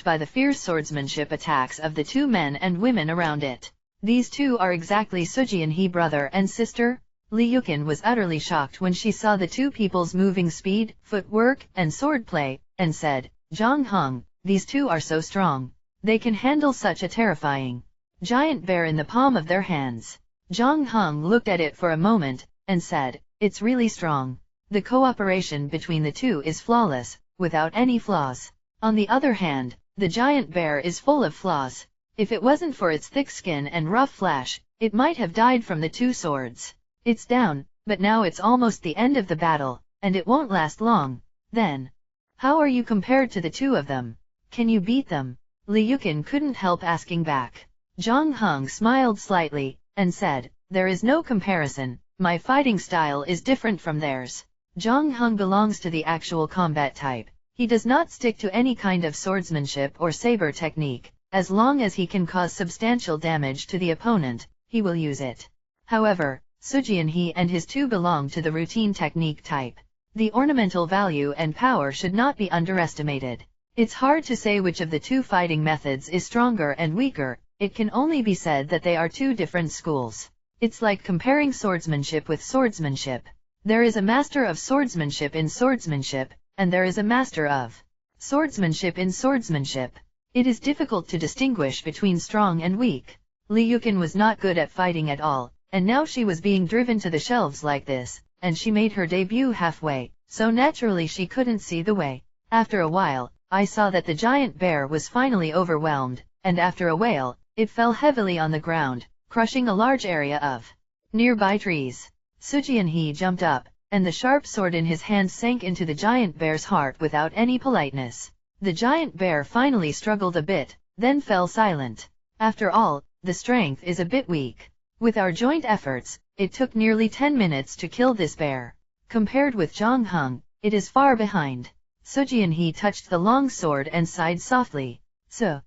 by the fierce swordsmanship attacks of the two men and women around it. These two are exactly Suji and Hee, brother and sister? Li Yukin was utterly shocked when she saw the two people's moving speed, footwork, and swordplay, and said, Zhang Heng, these two are so strong. They can handle such a terrifying giant bear in the palm of their hands. Zhang Heng looked at it for a moment, and said, it's really strong. The cooperation between the two is flawless, without any flaws. On the other hand, the giant bear is full of flaws. If it wasn't for its thick skin and rough flesh, it might have died from the two swords. It's down, but now it's almost the end of the battle, and it won't last long. Then, how are you compared to the two of them? Can you beat them? Li Yukin couldn't help asking back. Zhang Heng smiled slightly, and said, there is no comparison, my fighting style is different from theirs. Zhang Heng belongs to the actual combat type. He does not stick to any kind of swordsmanship or saber technique. As long as he can cause substantial damage to the opponent, he will use it. However, Suji and Hee and his two belong to the routine technique type. The ornamental value and power should not be underestimated. It's hard to say which of the two fighting methods is stronger and weaker. It can only be said that they are two different schools. It's like comparing swordsmanship with swordsmanship. There is a master of swordsmanship in swordsmanship, and there is a master of swordsmanship in swordsmanship. It is difficult to distinguish between strong and weak. Li Yukin was not good at fighting at all, and now she was being driven to the shelves like this, and she made her debut halfway, so naturally she couldn't see the way. After a while, I saw that the giant bear was finally overwhelmed, and after a wail, it fell heavily on the ground, crushing a large area of nearby trees. Suji and Hee jumped up, and the sharp sword in his hand sank into the giant bear's heart without any politeness. The giant bear finally struggled a bit, then fell silent. After all, the strength is a bit weak. With our joint efforts, it took nearly 10 minutes to kill this bear. Compared with Zhang Heng, it is far behind. Suji and Hee touched the long sword and sighed softly. So,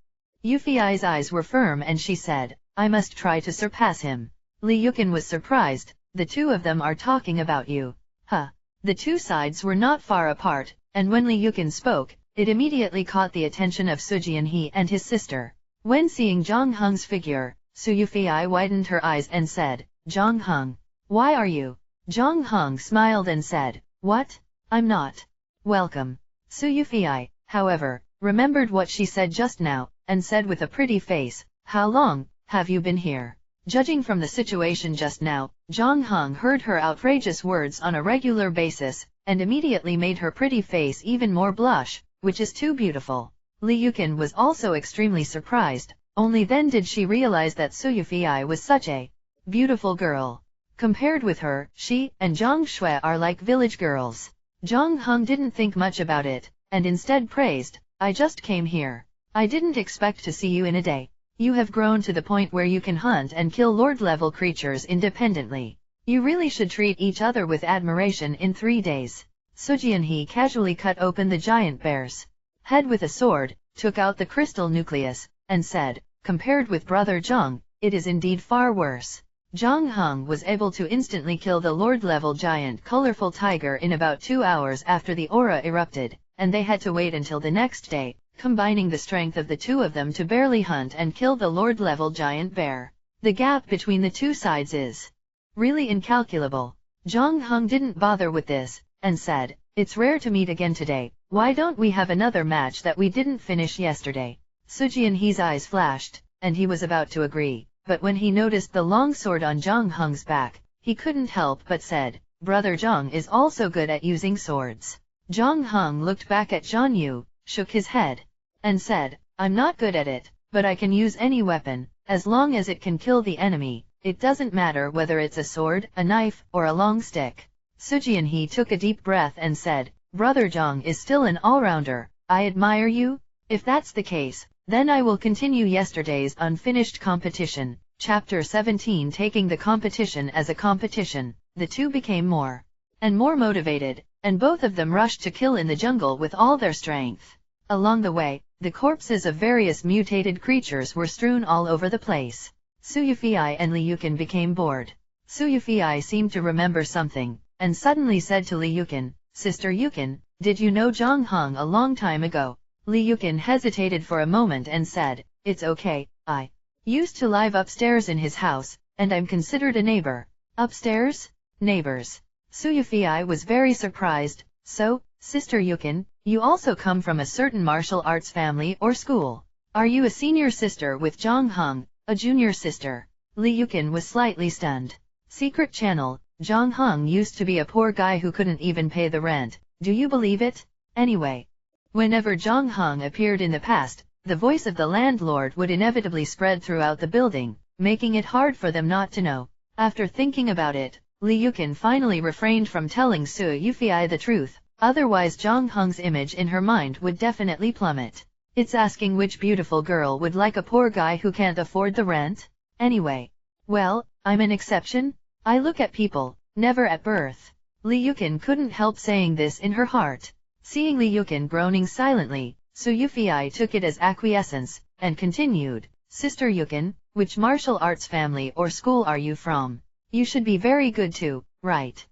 Yufi's eyes were firm and she said, I must try to surpass him. Li Yukin was surprised, the two of them are talking about you. Huh. The two sides were not far apart, and when Li Yukin spoke, it immediately caught the attention of Suji and Hee and his sister. When seeing Zhang Heng's figure, Su Yufi widened her eyes and said, Zhang Heng, why are you? Zhang Heng smiled and said, what? I'm not welcome. Su Yufi, however, remembered what she said just now, and said with a pretty face, how long have you been here? Judging from the situation just now, Zhang Heng heard her outrageous words on a regular basis, and immediately made her pretty face even more blush, which is too beautiful. Li Yukin was also extremely surprised, only then did she realize that Su Yufi was such a beautiful girl. Compared with her, she and Zhang Shui are like village girls. Zhang Heng didn't think much about it, and instead praised, I just came here. I didn't expect to see you in a day. You have grown to the point where you can hunt and kill Lord-level creatures independently. You really should treat each other with admiration in 3 days. Suji and Hee casually cut open the giant bear's head with a sword, took out the crystal nucleus, and said, compared with brother Zhang, it is indeed far worse. Zhang Heng was able to instantly kill the Lord-level giant colorful tiger in about 2 hours after the aura erupted, and they had to wait until the next day, combining the strength of the two of them to barely hunt and kill the Lord-level giant bear. The gap between the two sides is really incalculable. Zhang Heng didn't bother with this, and said, it's rare to meet again today, why don't we have another match that we didn't finish yesterday? Suji and Hee's eyes flashed, and he was about to agree, but when he noticed the long sword on Zhang Heng's back, he couldn't help but said, brother Zhang is also good at using swords. Zhang Heng looked back at Zhan Yu, shook his head, and said, I'm not good at it, but I can use any weapon, as long as it can kill the enemy. It doesn't matter whether it's a sword, a knife, or a long stick. Suji and Hee took a deep breath and said, brother Zhang is still an all-rounder. I admire you. If that's the case, then I will continue yesterday's unfinished competition. Chapter 17. Taking the competition as a competition, the two became more and more motivated, and both of them rushed to kill in the jungle with all their strength. Along the way, The corpses of various mutated creatures were strewn all over the place. Suyufei and Liukin became bored. Suyufei seemed to remember something, and suddenly said to Liukin, "Sister Yukin, did you know Zhang Heng a long time ago?" Liukin hesitated for a moment and said, "It's okay, I used to live upstairs in his house, and I'm considered a neighbor." Upstairs? Neighbors. Suyufei was very surprised. "So, Sister Yukin, you also come from a certain martial arts family or school? Are you a senior sister with Zhang Heng, a junior sister?" Liukin was slightly stunned. Secret channel, Zhang Heng used to be a poor guy who couldn't even pay the rent. Do you believe it? Anyway, whenever Zhang Heng appeared in the past, the voice of the landlord would inevitably spread throughout the building, making it hard for them not to know. After thinking about it, Liukin finally refrained from telling Suyufei the truth, otherwise Zhang Heng's image in her mind would definitely plummet. It's asking which beautiful girl would like a poor guy who can't afford the rent? Anyway. Well, I'm an exception. I look at people, never at birth. Liukin couldn't help saying this in her heart. Seeing Liukin groaning silently, Suyufei took it as acquiescence, and continued, "Sister Yukin, which martial arts family or school are you from? You should be very good too, right?"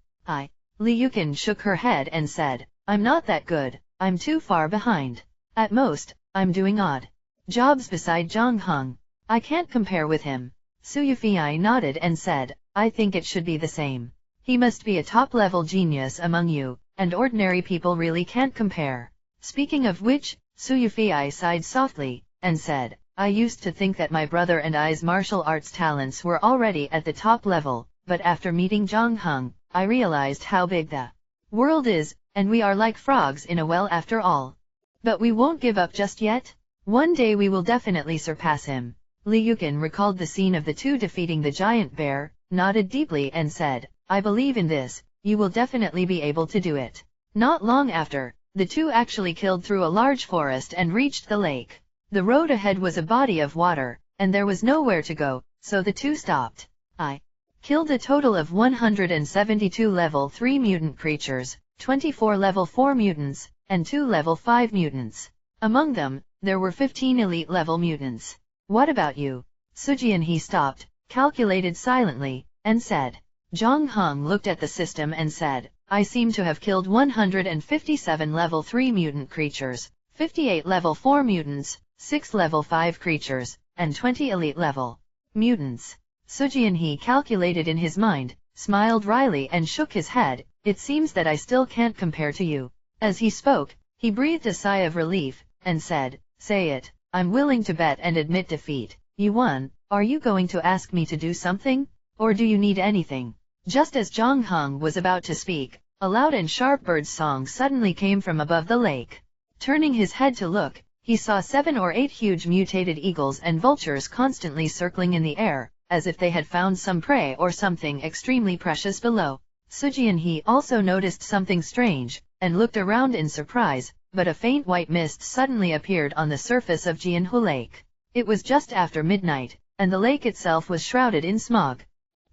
Liukin shook her head and said, "I'm not that good, I'm too far behind. At most, I'm doing odd jobs beside Zhang Heng. I can't compare with him." Suyufei nodded and said, "I think it should be the same. He must be a top-level genius among you, and ordinary people really can't compare." Speaking of which, Suyufei sighed softly, and said, "I used to think that my brother and I's martial arts talents were already at the top level, but after meeting Zhang Heng, I realized how big the world is, and we are like frogs in a well after all. But we won't give up just yet. One day we will definitely surpass him." Liukin recalled the scene of the two defeating the giant bear, nodded deeply and said, "I believe in this, you will definitely be able to do it." Not long after, the two actually killed through a large forest and reached the lake. The road ahead was a body of water, and there was nowhere to go, so the two stopped. I killed a total of 172 level 3 mutant creatures, 24 level 4 mutants, and 2 level 5 mutants. Among them, there were 15 elite level mutants. "What about you?" Sujian stopped, calculated silently, and said. Zhang Heng looked at the system and said, "I seem to have killed 157 level 3 mutant creatures, 58 level 4 mutants, 6 level 5 creatures, and 20 elite level mutants." Sujian calculated in his mind, smiled wryly and shook his head. "It seems that I still can't compare to you." As he spoke, he breathed a sigh of relief, and said, "Say it, I'm willing to bet and admit defeat. You won. Are you going to ask me to do something? Or do you need anything?" Just as Zhang Heng was about to speak, a loud and sharp bird song suddenly came from above the lake. Turning his head to look, he saw 7 or 8 huge mutated eagles and vultures constantly circling in the air, as if they had found some prey or something extremely precious below. Sujian also noticed something strange, and looked around in surprise, but a faint white mist suddenly appeared on the surface of Jianhu Lake. It was just after midnight, and the lake itself was shrouded in smog,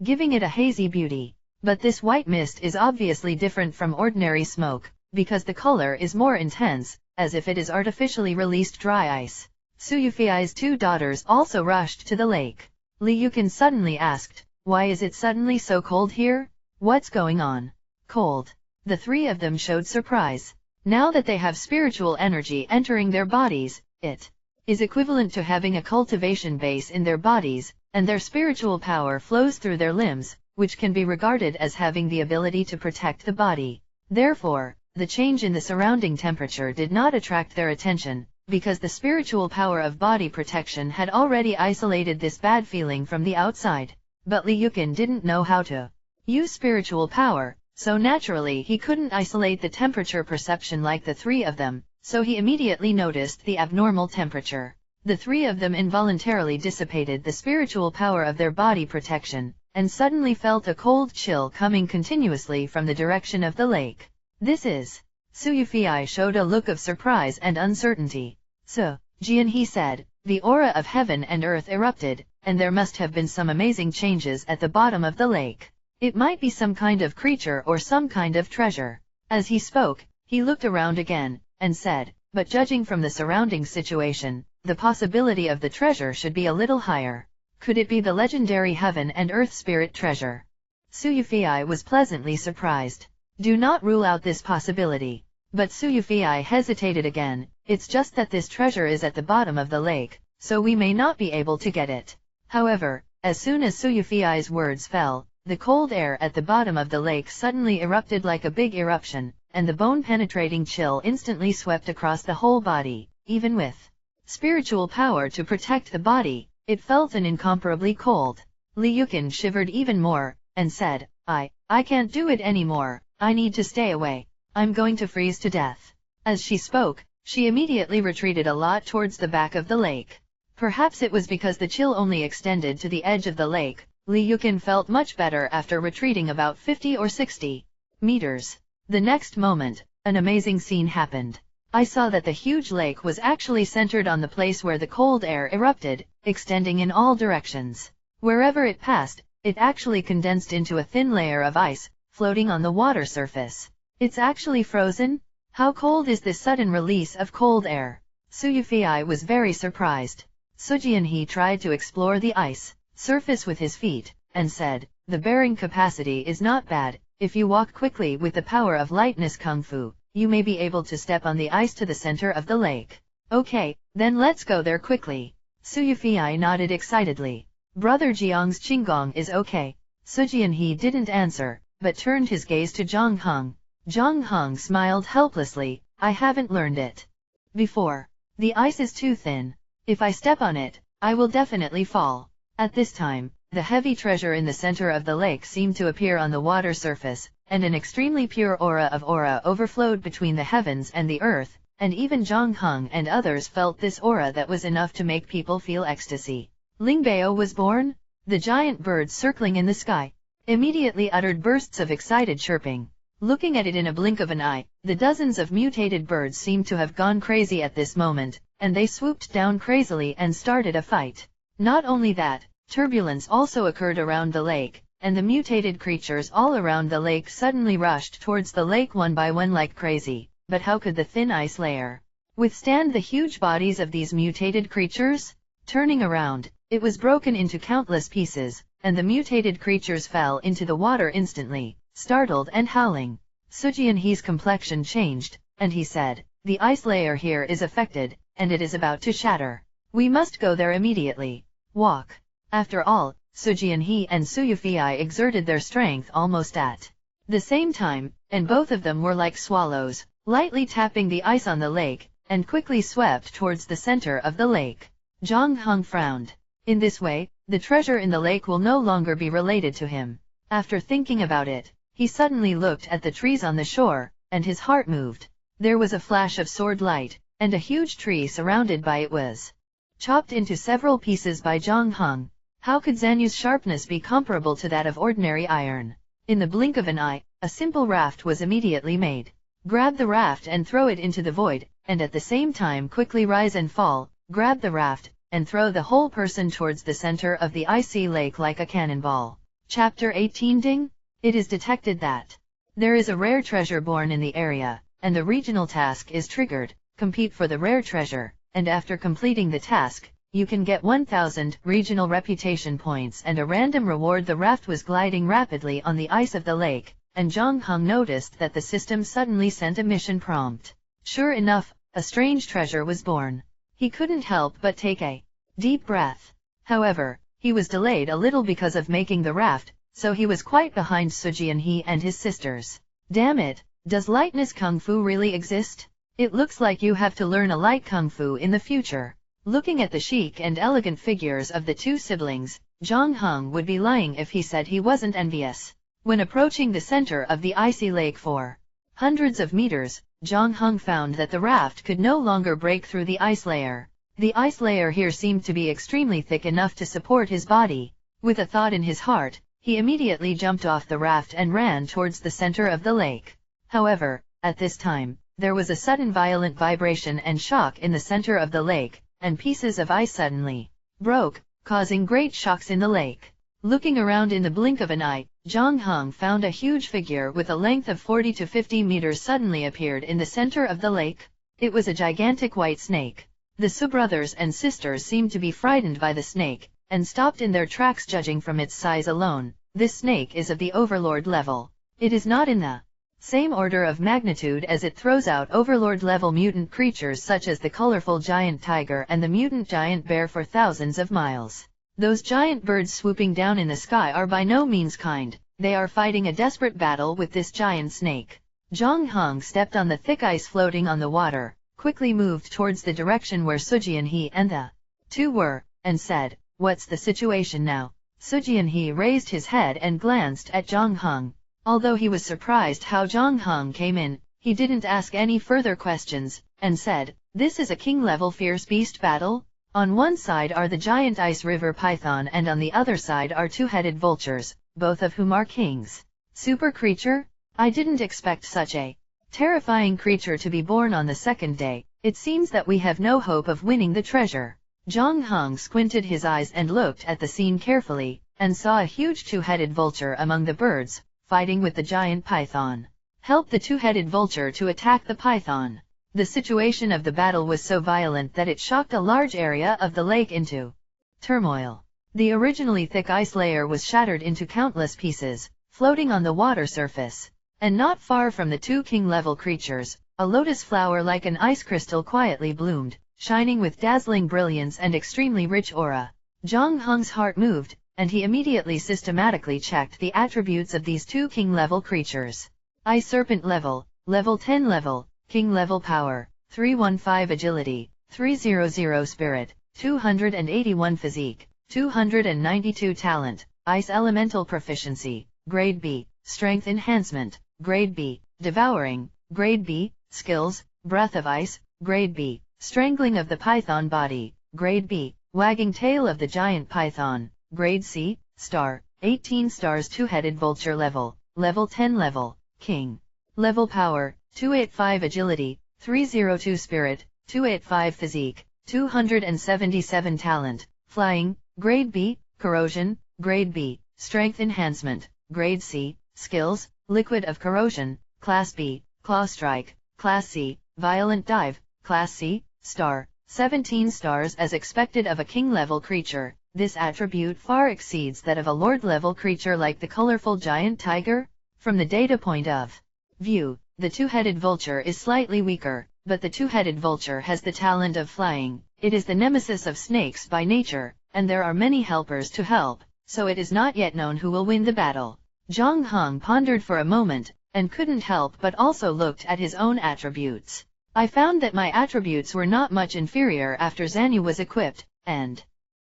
giving it a hazy beauty. But this white mist is obviously different from ordinary smoke, because the color is more intense, as if it is artificially released dry ice. Suyufei's 2 daughters also rushed to the lake. Liukin suddenly asked, "Why is it suddenly so cold here? What's going on?" "Cold." The 3 of them showed surprise. Now that they have spiritual energy entering their bodies, it is equivalent to having a cultivation base in their bodies, and their spiritual power flows through their limbs, which can be regarded as having the ability to protect the body. Therefore, the change in the surrounding temperature did not attract their attention, because the spiritual power of body protection had already isolated this bad feeling from the outside. But Liukin didn't know how to use spiritual power, so naturally he couldn't isolate the temperature perception like the 3 of them, so he immediately noticed the abnormal temperature. The 3 of them involuntarily dissipated the spiritual power of their body protection, and suddenly felt a cold chill coming continuously from the direction of the lake. "This is..." Suyufei showed a look of surprise and uncertainty. "So," Jian said, "the aura of heaven and earth erupted, and there must have been some amazing changes at the bottom of the lake. It might be some kind of creature or some kind of treasure." As he spoke, he looked around again, and said, but judging from the surrounding situation, the possibility of the treasure should be a little higher. Could it be the legendary heaven and earth spirit treasure? Suyufei was pleasantly surprised. Do not rule out this possibility. But Suyufei hesitated again. It's just that this treasure is at the bottom of the lake, so we may not be able to get it. However, as soon as Suyufei's words fell, the cold air at the bottom of the lake suddenly erupted like a big eruption, and the bone-penetrating chill instantly swept across the whole body. Even with spiritual power to protect the body, it felt an incomparably cold. Liukin shivered even more, and said, I can't do it anymore, I need to stay away. I'm going to freeze to death. As she spoke, she immediately retreated a lot towards the back of the lake. Perhaps it was because the chill only extended to the edge of the lake. Liukin felt much better after retreating about 50 or 60 meters. The next moment, an amazing scene happened. I saw that the huge lake was actually centered on the place where the cold air erupted, extending in all directions. Wherever it passed, it actually condensed into a thin layer of ice, floating on the water surface. It's actually frozen? How cold is this sudden release of cold air? Suyufei was very surprised. Sujianhe tried to explore the ice surface with his feet, and said, the bearing capacity is not bad. If you walk quickly with the power of lightness kung fu, you may be able to step on the ice to the center of the lake. Okay, then let's go there quickly. Suyufei nodded excitedly. Brother Jiang's Qinggong is okay. Sujianhe didn't answer, but turned his gaze to Zhang Heng. Zhang Heng smiled helplessly. I haven't learned it before. The ice is too thin. If I step on it, I will definitely fall. At this time, the heavy treasure in the center of the lake seemed to appear on the water surface, and an extremely pure aura overflowed between the heavens and the earth, and even Zhang Heng and others felt this aura that was enough to make people feel ecstasy. Lingbao was born? The giant birds circling in the sky immediately uttered bursts of excited chirping. Looking at it in a blink of an eye, the dozens of mutated birds seemed to have gone crazy at this moment, and they swooped down crazily and started a fight. Not only that, turbulence also occurred around the lake, and the mutated creatures all around the lake suddenly rushed towards the lake one by one like crazy. But how could the thin ice layer withstand the huge bodies of these mutated creatures? Turning around, it was broken into countless pieces, and the mutated creatures fell into the water instantly, startled and howling. Sujianhe's complexion changed, and he said, the ice layer here is affected, and it is about to shatter. We must go there immediately. Walk. After all, Sujianhe and Suyufei exerted their strength almost at the same time, and both of them were like swallows, lightly tapping the ice on the lake, and quickly swept towards the center of the lake. Zhang Heng frowned. In this way, the treasure in the lake will no longer be related to him. After thinking about it, he suddenly looked at the trees on the shore, and his heart moved. There was a flash of sword light, and a huge tree surrounded by it was chopped into several pieces by Zhang Heng. How could Zanyu's sharpness be comparable to that of ordinary iron? In the blink of an eye, a simple raft was immediately made. Grab the raft and throw it into the void, and at the same time quickly rise and fall, grab the raft, and throw the whole person towards the center of the icy lake like a cannonball. Chapter 18 Ding? It is detected that there is a rare treasure born in the area, and the regional task is triggered. Compete for the rare treasure, and after completing the task, you can get 1000 regional reputation points and a random reward. The raft was gliding rapidly on the ice of the lake, and Zhang Heng noticed that the system suddenly sent a mission prompt. Sure enough, a strange treasure was born. He couldn't help but take a deep breath. However, he was delayed a little because of making the raft, so he was quite behind Sujianhe and his sisters. Damn it, does lightness kung fu really exist? It looks like you have to learn a light kung fu in the future. Looking at the chic and elegant figures of the two siblings, Zhang Heng would be lying if he said he wasn't envious. When approaching the center of the icy lake for hundreds of meters, Zhang Heng found that the raft could no longer break through the ice layer. The ice layer here seemed to be extremely thick enough to support his body. With a thought in his heart, he immediately jumped off the raft and ran towards the center of the lake. However, at this time, there was a sudden violent vibration and shock in the center of the lake, and pieces of ice suddenly broke, causing great shocks in the lake. Looking around in the blink of an eye, Zhang Heng found a huge figure with a length of 40 to 50 meters suddenly appeared in the center of the lake. It was a gigantic white snake. The Su brothers and sisters seemed to be frightened by the snake, and stopped in their tracks judging from its size alone. This snake is of the overlord level. It is not in the same order of magnitude as it throws out overlord-level mutant creatures such as the colorful giant tiger and the mutant giant bear for thousands of miles. Those giant birds swooping down in the sky are by no means kind. They are fighting a desperate battle with this giant snake. Zhang Heng stepped on the thick ice floating on the water, quickly moved towards the direction where Sujianhe and the two were, and said, "What's the situation now?" Sujianhe raised his head and glanced at Zhang Heng. Although he was surprised how Zhang Heng came in, he didn't ask any further questions, and said, "This is a king-level fierce beast battle? On one side are the giant ice river python and on the other side are two-headed vultures, both of whom are kings. Super creature? I didn't expect such a terrifying creature to be born on the second day. It seems that we have no hope of winning the treasure." Zhang Heng squinted his eyes and looked at the scene carefully, and saw a huge two-headed vulture among the birds, fighting with the giant python. Help the two-headed vulture to attack the python. The situation of the battle was so violent that it shocked a large area of the lake into turmoil. The originally thick ice layer was shattered into countless pieces, floating on the water surface. And not far from the two king-level creatures, a lotus flower like an ice crystal quietly bloomed, shining with dazzling brilliance and extremely rich aura. Zhang Heng's heart moved, and he immediately systematically checked the attributes of these two king-level creatures. Ice Serpent level, level 10 level, King level power, 315 agility, 300 spirit, 281 physique, 292 talent, Ice Elemental proficiency, grade B, strength enhancement, grade B, devouring, grade B, skills, breath of ice, grade B, strangling of the python body, grade B, wagging tail of the giant python, grade C, star, 18 stars two-headed vulture level, level 10 level, king. Level power, 285 agility, 302 spirit, 285 physique, 277 talent, flying, grade B, corrosion, grade B, strength enhancement, grade C, skills, liquid of corrosion, class B, claw strike, class C, violent dive, class C, star, 17 stars as expected of a king-level creature. This attribute far exceeds that of a lord-level creature like the colorful giant tiger. From the data point of view, the two-headed vulture is slightly weaker, but the two-headed vulture has the talent of flying. It is the nemesis of snakes by nature, and there are many helpers to help, so it is not yet known who will win the battle. Zhang Heng pondered for a moment, and couldn't help but also looked at his own attributes. I found that my attributes were not much inferior after Zanyu was equipped, and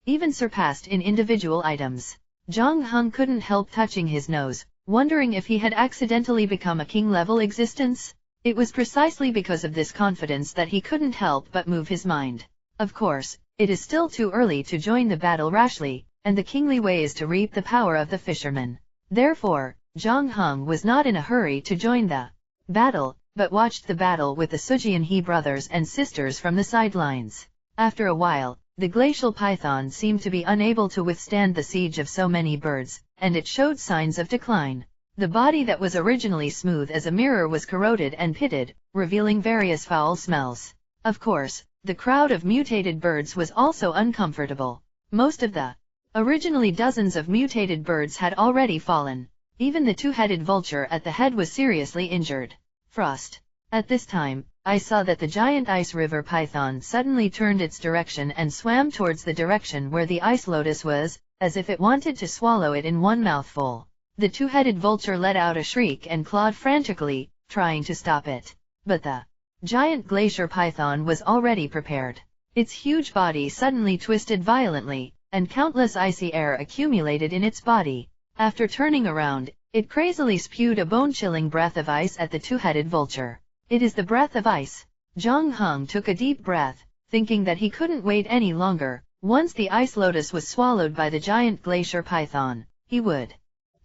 even surpassed in individual items. Zhang Heng couldn't help touching his nose, wondering if he had accidentally become a king-level existence. It was precisely because of this confidence that he couldn't help but move his mind. Of course, it is still too early to join the battle rashly, and the kingly way is to reap the power of the fisherman. Therefore, Zhang Heng was not in a hurry to join the battle, but watched the battle with the Sujianhe brothers and sisters from the sidelines. After a while, the glacial python seemed to be unable to withstand the siege of so many birds, and it showed signs of decline. The body that was originally smooth as a mirror was corroded and pitted, revealing various foul smells. Of course, the crowd of mutated birds was also uncomfortable. Most of the originally dozens of mutated birds had already fallen. Even the two-headed vulture at the head was seriously injured. Frost. At this time, I saw that the giant ice river python suddenly turned its direction and swam towards the direction where the ice lotus was, as if it wanted to swallow it in one mouthful. The two-headed vulture let out a shriek and clawed frantically, trying to stop it. But the giant glacier python was already prepared. Its huge body suddenly twisted violently, and countless icy air accumulated in its body. After turning around, it crazily spewed a bone-chilling breath of ice at the two-headed vulture. It is the breath of ice. Zhang Heng took a deep breath, thinking that he couldn't wait any longer. Once the ice lotus was swallowed by the giant glacier python, he would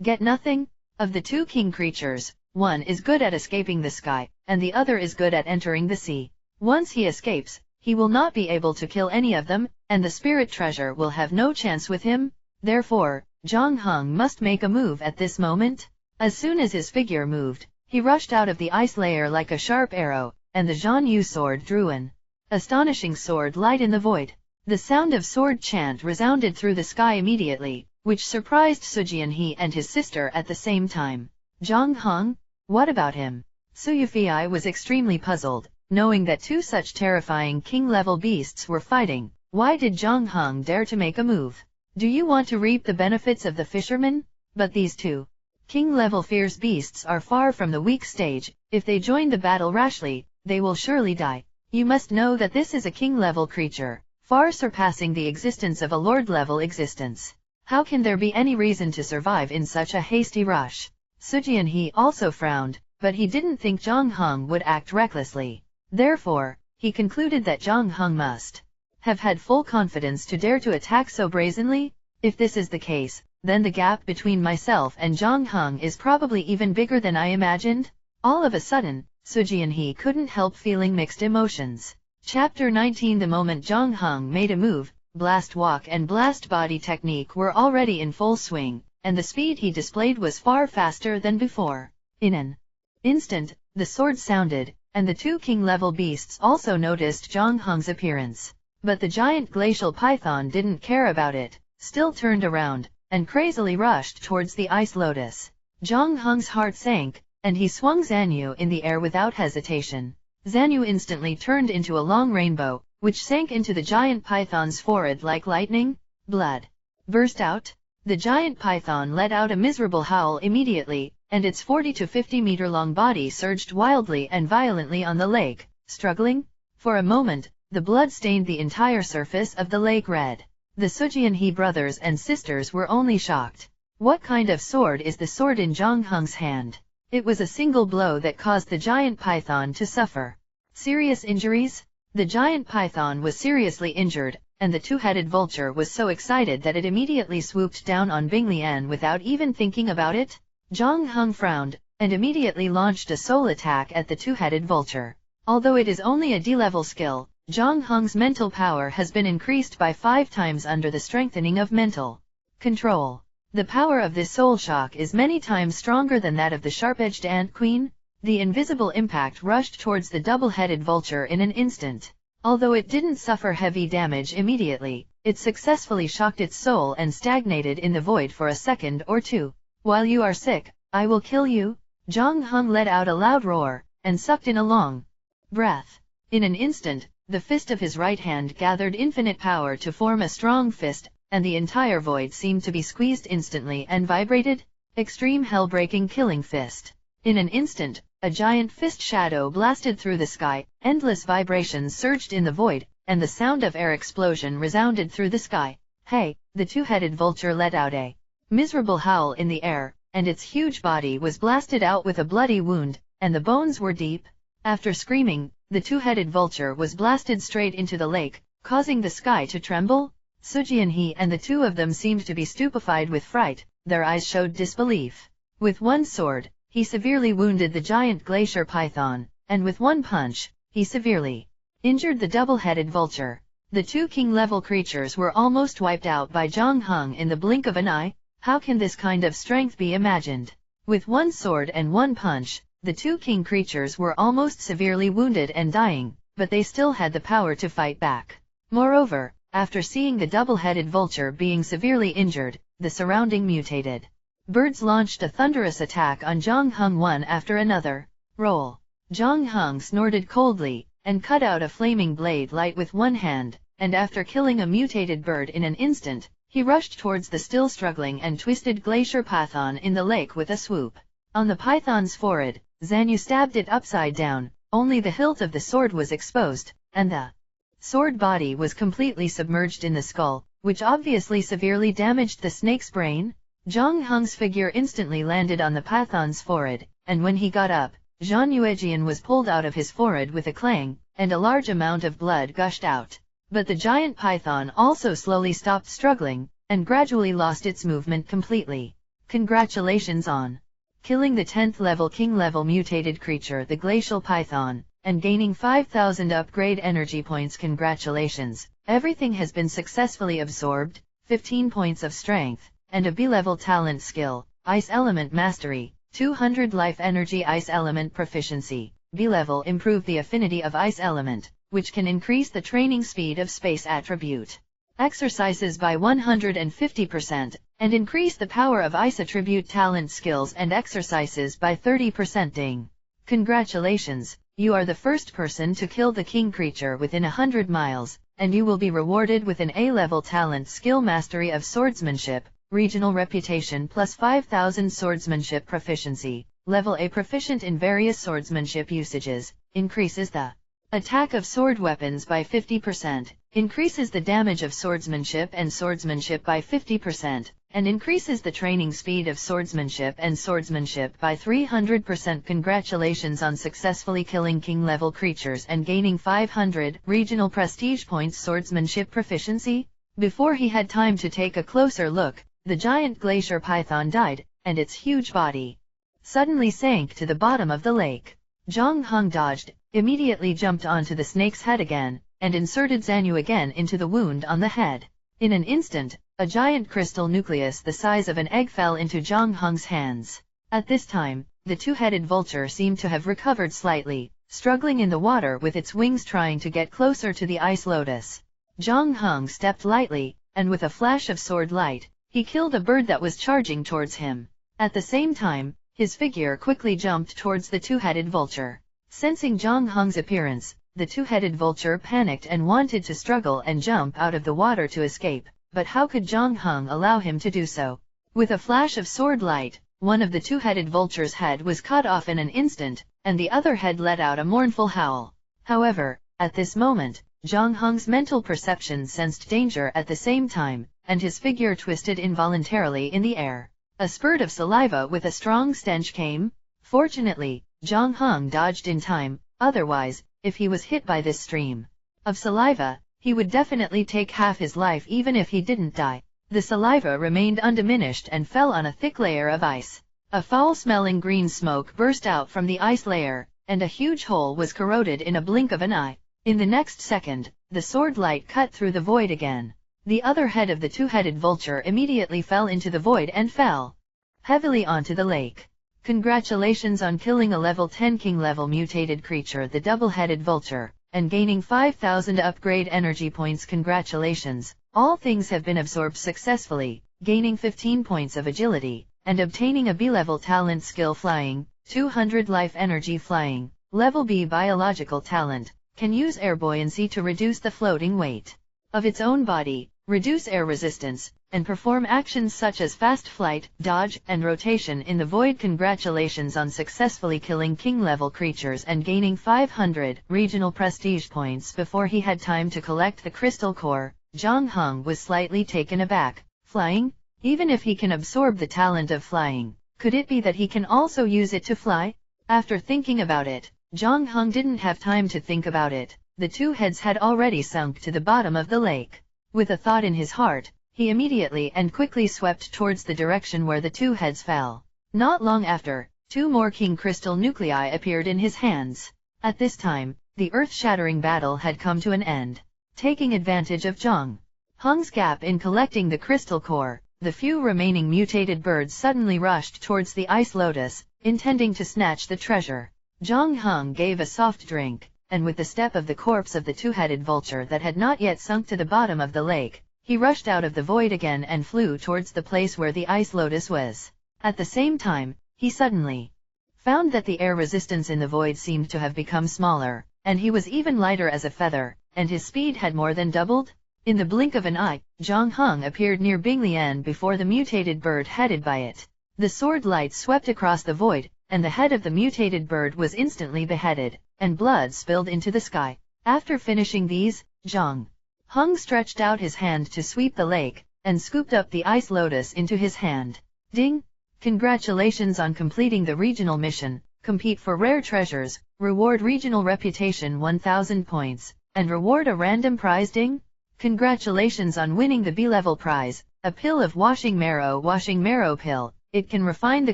get nothing. Of the two king creatures, one is good at escaping the sky, and the other is good at entering the sea. Once he escapes, he will not be able to kill any of them, and the spirit treasure will have no chance with him. Therefore, Zhang Heng must make a move at this moment. As soon as his figure moved, he rushed out of the ice layer like a sharp arrow, and the Zhanyu sword drew an astonishing sword light in the void. The sound of sword chant resounded through the sky immediately, which surprised Sujianhe and his sister at the same time. Zhang Heng? What about him? Suyufei was extremely puzzled, knowing that two such terrifying king-level beasts were fighting. Why did Zhang Heng dare to make a move? Do you want to reap the benefits of the fisherman? But these two king-level fierce beasts are far from the weak stage. If they join the battle rashly, they will surely die. You must know that this is a king-level creature, far surpassing the existence of a lord-level existence. How can there be any reason to survive in such a hasty rush? Sujianhe also frowned, but he didn't think Zhang Heng would act recklessly. Therefore, he concluded that Zhang Heng must have had full confidence to dare to attack so brazenly. If this is the case, then the gap between myself and Zhang Heng is probably even bigger than I imagined. All of a sudden, Sujianhe couldn't help feeling mixed emotions. Chapter 19. The moment Zhang Heng made a move, blast walk and blast body technique were already in full swing, and the speed he displayed was far faster than before. In an instant, the sword sounded, and the two king-level beasts also noticed Zhang Heng's appearance. But the giant glacial python didn't care about it, still turned around, and crazily rushed towards the ice lotus. Zhang Heng's heart sank, and he swung Zhanyu in the air without hesitation. Zhanyu instantly turned into a long rainbow, which sank into the giant python's forehead like lightning. Blood burst out. The giant python let out a miserable howl immediately, and its 40 to 50 meter long body surged wildly and violently on the lake, struggling. For a moment, the blood stained the entire surface of the lake red. The Sujianhe brothers and sisters were only shocked. What kind of sword is the sword in Zhang Heng's hand? It was a single blow that caused the giant python to suffer serious injuries. The giant python was seriously injured, and the two-headed vulture was so excited that it immediately swooped down on Binglian without even thinking about it. Zhang Heng frowned, and immediately launched a soul attack at the two-headed vulture. Although it is only a D-level skill, Zhang Heng's mental power has been increased by 5 times under the strengthening of mental control. The power of this soul shock is many times stronger than that of the sharp-edged ant queen. The invisible impact rushed towards the double-headed vulture in an instant. Although it didn't suffer heavy damage immediately, it successfully shocked its soul and stagnated in the void for a second or two. While you are sick, I will kill you. Zhang Heng let out a loud roar, and sucked in a long breath. In an instant, the fist of his right hand gathered infinite power to form a strong fist, and the entire void seemed to be squeezed instantly and vibrated. Extreme hell-breaking killing fist. In an instant, a giant fist shadow blasted through the sky, endless vibrations surged in the void, and the sound of air explosion resounded through the sky. Hey! The two-headed vulture let out a miserable howl in the air, and its huge body was blasted out with a bloody wound, and the bones were deep. After screaming, the two-headed vulture was blasted straight into the lake, causing the sky to tremble. Sujianhe and the two of them seemed to be stupefied with fright, their eyes showed disbelief. With one sword, he severely wounded the giant glacier python, and with one punch, he severely injured the double-headed vulture. The two king-level creatures were almost wiped out by Zhang Heng in the blink of an eye. How can this kind of strength be imagined? With one sword and one punch, the two king creatures were almost severely wounded and dying, but they still had the power to fight back. Moreover, after seeing the double-headed vulture being severely injured, the surrounding mutated birds launched a thunderous attack on Zhang Heng one after another. Roll! Zhang Heng snorted coldly, and cut out a flaming blade light with one hand, and after killing a mutated bird in an instant, he rushed towards the still struggling and twisted glacier python in the lake with a swoop. On the python's forehead, Zhanyu stabbed it upside down, only the hilt of the sword was exposed, and the sword body was completely submerged in the skull, which obviously severely damaged the snake's brain. Zhang Heng's figure instantly landed on the python's forehead, and when he got up, Zhan Yuejian was pulled out of his forehead with a clang, and a large amount of blood gushed out. But the giant python also slowly stopped struggling, and gradually lost its movement completely. Congratulations on killing the 10th level king-level mutated creature, the glacial python, and gaining 5,000 upgrade energy points. Congratulations, everything has been successfully absorbed. 15 points of strength, and a B-level talent skill, Ice Element Mastery, 200 life energy. Ice Element Proficiency, B-level improve the affinity of ice element, which can increase the training speed of space attribute. Exercises by 150%, and increase the power of ice attribute talent skills and exercises by 30%. Ding. Congratulations, you are the first person to kill the king creature within 100 miles, and you will be rewarded with an A-level talent skill mastery of swordsmanship, regional reputation plus 5,000 swordsmanship proficiency, level A proficient in various swordsmanship usages, increases the attack of sword weapons by 50%, increases the damage of swordsmanship and swordsmanship by 50%, and increases the training speed of swordsmanship and swordsmanship by 300%. Congratulations on successfully killing king-level creatures and gaining 500 regional prestige points swordsmanship proficiency. Before he had time to take a closer look, the giant glacier python died, and its huge body suddenly sank to the bottom of the lake. Zhang Heng dodged, immediately jumped onto the snake's head again, and inserted Zanyu again into the wound on the head. In an instant, a giant crystal nucleus the size of an egg fell into Zhang Heng's hands. At this time, the two-headed vulture seemed to have recovered slightly, struggling in the water with its wings trying to get closer to the ice lotus. Zhang Heng stepped lightly, and with a flash of sword light, he killed a bird that was charging towards him. At the same time, his figure quickly jumped towards the two-headed vulture. Sensing Zhang Heng's appearance, the two-headed vulture panicked and wanted to struggle and jump out of the water to escape, but how could Zhang Heng allow him to do so? With a flash of sword light, one of the two-headed vulture's head was cut off in an instant, and the other head let out a mournful howl. However, at this moment, Zhang Heng's mental perception sensed danger at the same time, and his figure twisted involuntarily in the air. A spurt of saliva with a strong stench came. Fortunately, Zhang Heng dodged in time, otherwise, if he was hit by this stream of saliva, he would definitely take half his life even if he didn't die. The saliva remained undiminished and fell on a thick layer of ice. A foul-smelling green smoke burst out from the ice layer, and a huge hole was corroded in a blink of an eye. In the next second, the sword light cut through the void again. The other head of the two-headed vulture immediately fell into the void and fell heavily onto the lake. Congratulations on killing a level 10 king-level mutated creature, the double-headed vulture, and gaining 5,000 upgrade energy points. Congratulations, all things have been absorbed successfully, gaining 15 points of agility, and obtaining a B-level talent skill flying, 200 life energy flying, level B biological talent, can use air buoyancy to reduce the floating weight of its own body, reduce air resistance, and perform actions such as fast flight, dodge, and rotation in the void. Congratulations on successfully killing king-level creatures and gaining 500 regional prestige points. Before he had time to collect the crystal core, Zhang Heng was slightly taken aback. Flying? Even if he can absorb the talent of flying, could it be that he can also use it to fly? After thinking about it, Zhang Heng didn't have time to think about it. The two heads had already sunk to the bottom of the lake. With a thought in his heart, he immediately and quickly swept towards the direction where the two heads fell. Not long after, two more king crystal nuclei appeared in his hands. At this time, the earth-shattering battle had come to an end. Taking advantage of Zhang Heng's gap in collecting the crystal core, the few remaining mutated birds suddenly rushed towards the ice lotus, intending to snatch the treasure. Zhang Heng gave a soft drink, and with the step of the corpse of the two-headed vulture that had not yet sunk to the bottom of the lake, he rushed out of the void again and flew towards the place where the ice lotus was. At the same time, he suddenly found that the air resistance in the void seemed to have become smaller, and he was even lighter as a feather, and his speed had more than doubled. In the blink of an eye, Zhang Heng appeared near Binglian before the mutated bird headed by it. The sword light swept across the void, and the head of the mutated bird was instantly beheaded, and blood spilled into the sky. After finishing these, Zhang Heng stretched out his hand to sweep the lake, and scooped up the ice lotus into his hand. Ding! Congratulations on completing the regional mission. Compete for rare treasures, reward regional reputation 1000 points, and reward a random prize. Ding! Congratulations on winning the B-level prize, a pill of washing marrow pill. It can refine the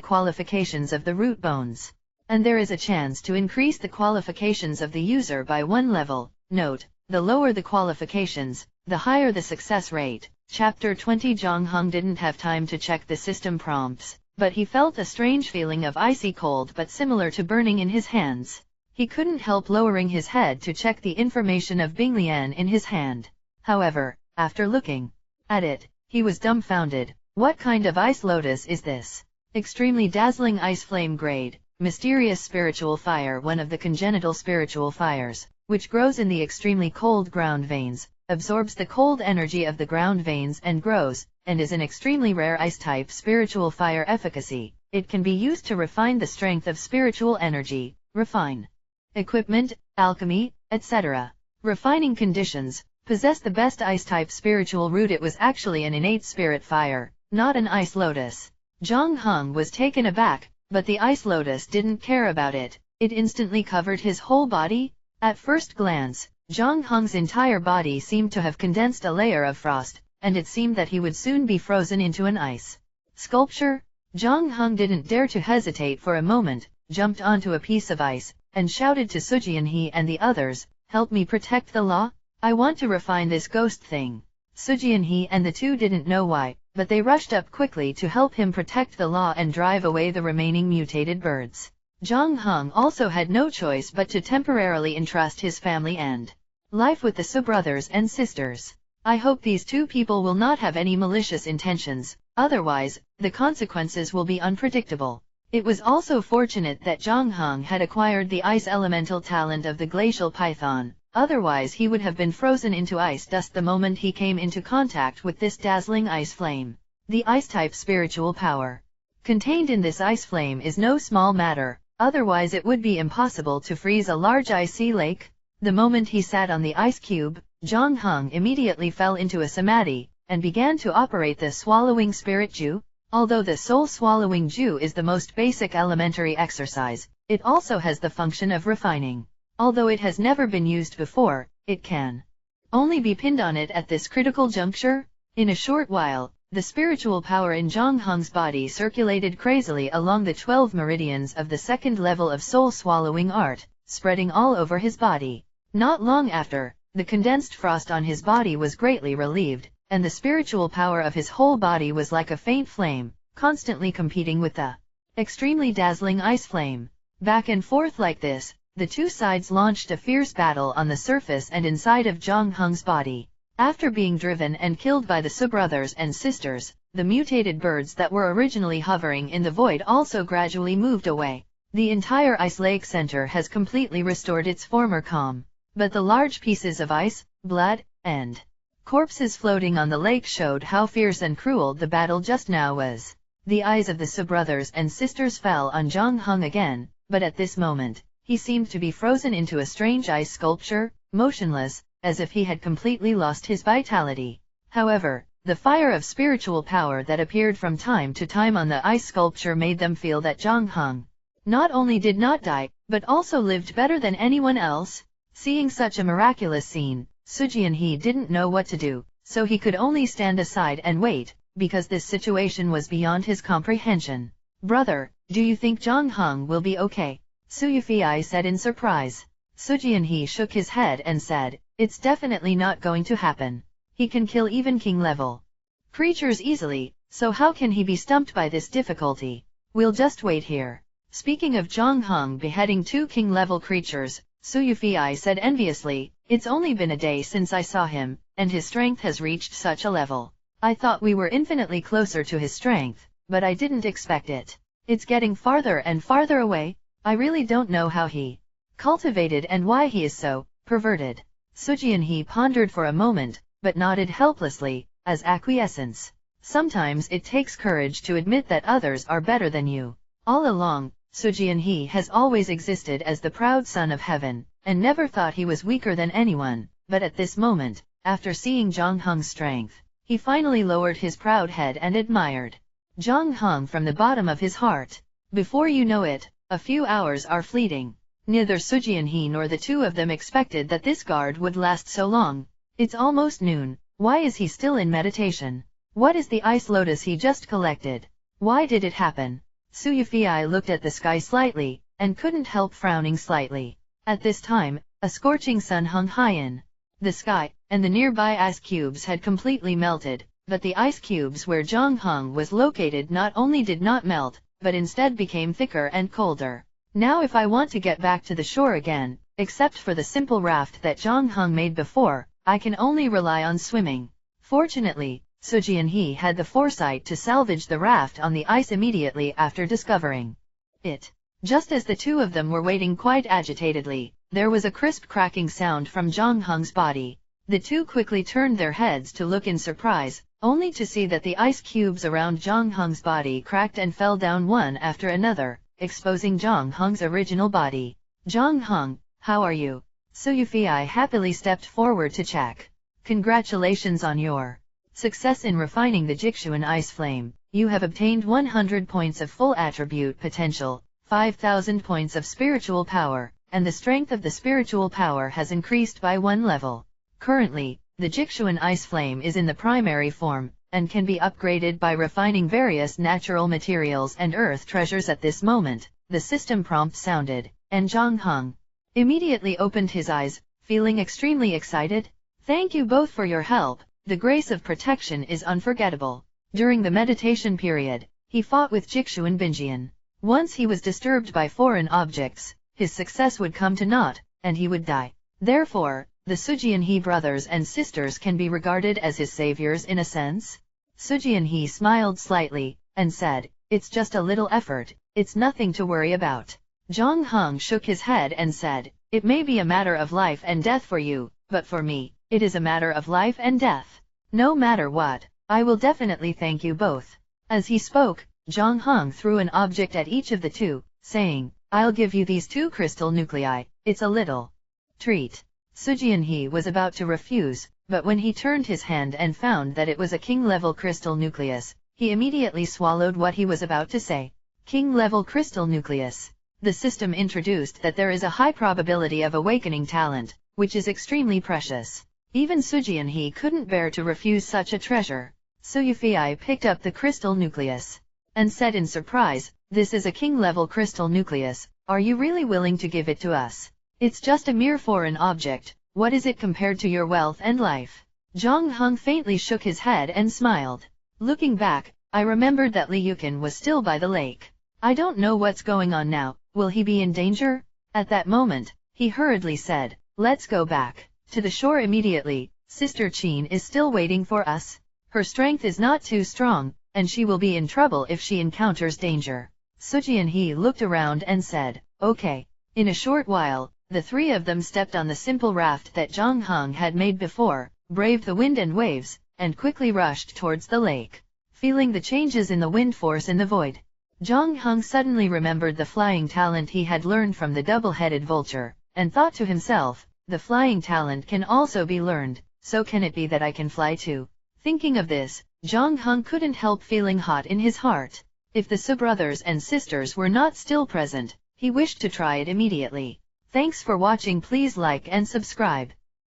qualifications of the root bones. And there is a chance to increase the qualifications of the user by 1 level. Note, the lower the qualifications, the higher the success rate. Chapter 20. Zhang Heng didn't have time to check the system prompts, but he felt a strange feeling of icy cold but similar to burning in his hands. He couldn't help lowering his head to check the information of Binglian in his hand. However, after looking at it, he was dumbfounded. What kind of ice lotus is this? Extremely dazzling ice flame grade, mysterious spiritual fire, one of the congenital spiritual fires, which grows in the extremely cold ground veins, absorbs the cold energy of the ground veins and grows, and is an extremely rare ice-type spiritual fire efficacy. It can be used to refine the strength of spiritual energy, refine equipment, alchemy, etc. Refining conditions, possess the best ice-type spiritual root. It was actually an innate spirit fire, not an ice lotus. Zhang Heng was taken aback, but the ice lotus didn't care about it. It instantly covered his whole body. At first glance, Zhang Heng's entire body seemed to have condensed a layer of frost, and it seemed that he would soon be frozen into an ice sculpture. Zhang Heng didn't dare to hesitate for a moment, jumped onto a piece of ice, and shouted to Su Jianhe and the others, "Help me protect the law. I want to refine this ghost thing." Su Jianhe and the two didn't know why, but they rushed up quickly to help him protect the law and drive away the remaining mutated birds. Zhang Heng also had no choice but to temporarily entrust his family and life with the Su brothers and sisters. I hope these two people will not have any malicious intentions, otherwise, the consequences will be unpredictable. It was also fortunate that Zhang Heng had acquired the ice elemental talent of the glacial python, otherwise he would have been frozen into ice dust the moment he came into contact with this dazzling ice flame. The ice-type spiritual power contained in this ice flame is no small matter, otherwise it would be impossible to freeze a large icy lake. The moment he sat on the ice cube, Zhang Heng immediately fell into a samadhi, and began to operate the swallowing spirit ju. Although the soul swallowing ju is the most basic elementary exercise, it also has the function of refining. Although it has never been used before, it can only be pinned on it at this critical juncture. In a short while, the spiritual power in Zhang Heng's body circulated crazily along the 12 meridians of the second level of soul swallowing art, spreading all over his body. Not long after, the condensed frost on his body was greatly relieved, and the spiritual power of his whole body was like a faint flame, constantly competing with the extremely dazzling ice flame. Back and forth like this, the two sides launched a fierce battle on the surface and inside of Zhang Heng's body. After being driven and killed by the Su brothers and sisters, the mutated birds that were originally hovering in the void also gradually moved away. The entire ice lake center has completely restored its former calm. But the large pieces of ice, blood, and corpses floating on the lake showed how fierce and cruel the battle just now was. The eyes of the Su brothers and sisters fell on Zhang Heng again, but at this moment, he seemed to be frozen into a strange ice sculpture, motionless, as if he had completely lost his vitality. However, the fire of spiritual power that appeared from time to time on the ice sculpture made them feel that Zhang Heng not only did not die, but also lived better than anyone else. Seeing such a miraculous scene, Su Jianhe didn't know what to do, so he could only stand aside and wait, because this situation was beyond his comprehension. "Brother, do you think Zhang Heng will be okay?" Su Yufei said in surprise. Su Jianhe shook his head and said, "It's definitely not going to happen. He can kill even king-level creatures easily, so how can he be stumped by this difficulty? We'll just wait here." Speaking of Zhang Heng beheading 2 king-level creatures, Su Yufei said enviously, "It's only been a day since I saw him, and his strength has reached such a level. I thought we were infinitely closer to his strength, but I didn't expect it. It's getting farther and farther away. I really don't know how he cultivated and why he is so perverted." Su Jianhe pondered for a moment, but nodded helplessly, as acquiescence. Sometimes it takes courage to admit that others are better than you. All along, Su Jianhe has always existed as the proud son of heaven, and never thought he was weaker than anyone, but at this moment, after seeing Zhang Heng's strength, he finally lowered his proud head and admired Zhang Heng from the bottom of his heart. Before you know it, a few hours are fleeting. Neither Su Jianhe nor the two of them expected that this guard would last so long. It's almost noon. Why is he still in meditation? What is the ice lotus he just collected? Why did it happen? Su Yufei looked at the sky slightly, and couldn't help frowning slightly. At this time, a scorching sun hung high in the sky, and the nearby ice cubes had completely melted, but the ice cubes where Zhang Heng was located not only did not melt, but instead became thicker and colder. Now if I want to get back to the shore again, except for the simple raft that Zhang Heng made before, I can only rely on swimming. Fortunately, Sujianhe had the foresight to salvage the raft on the ice immediately after discovering it. Just as the two of them were waiting quite agitatedly, there was a crisp cracking sound from Zhang Heng's body. The two quickly turned their heads to look in surprise, only to see that the ice cubes around Zhang Heng's body cracked and fell down one after another, exposing Zhang Heng's original body. Zhang Heng, how are you? Su Yufei happily stepped forward to check. Congratulations on your success in refining the Jixuan ice flame. You have obtained 100 points of full attribute potential, 5,000 points of spiritual power, and the strength of the spiritual power has increased by 1 level. Currently, the Jixuan ice flame is in the primary form, and can be upgraded by refining various natural materials and earth treasures at this moment. The system prompt sounded, and Zhang Heng immediately opened his eyes, feeling extremely excited. Thank you both for your help. The grace of protection is unforgettable. During the meditation period, he fought with Jixuan Binjian. Once he was disturbed by foreign objects, his success would come to naught, and he would die. Therefore, the Sujianhe brothers and sisters can be regarded as his saviors in a sense. Sujianhe smiled slightly, and said, "It's just a little effort, it's nothing to worry about." Zhang Heng shook his head and said, "It may be a matter of life and death for you, but for me, it is a matter of life and death. No matter what, I will definitely thank you both." As he spoke, Zhang Heng threw an object at each of the two, saying, "I'll give you these 2 crystal nuclei, it's a little treat." Sujianhe was about to refuse, but when he turned his hand and found that it was a king-level crystal nucleus, he immediately swallowed what he was about to say. King-level crystal nucleus. The system introduced that there is a high probability of awakening talent, which is extremely precious. Even Sujianhe couldn't bear to refuse such a treasure. Su Yufei picked up the crystal nucleus and said in surprise, "This is a king-level crystal nucleus, are you really willing to give it to us? It's just a mere foreign object, what is it compared to your wealth and life?" Zhang Heng faintly shook his head and smiled. Looking back, I remembered that Li Yukin was still by the lake. I don't know what's going on now, will he be in danger? At that moment, he hurriedly said, "Let's go back to the shore immediately, Sister Qin is still waiting for us. Her strength is not too strong, and she will be in trouble if she encounters danger." Sujianhe looked around and said, "Okay." In a short while, the 3 of them stepped on the simple raft that Zhang Heng had made before, braved the wind and waves, and quickly rushed towards the lake. Feeling the changes in the wind force in the void, Zhang Heng suddenly remembered the flying talent he had learned from the double-headed vulture, and thought to himself, "The flying talent can also be learned, so can it be that I can fly too?" Thinking of this, Zhang Heng couldn't help feeling hot in his heart. If the Su brothers and sisters were not still present, he wished to try it immediately. Thanks for watching. Please like and subscribe.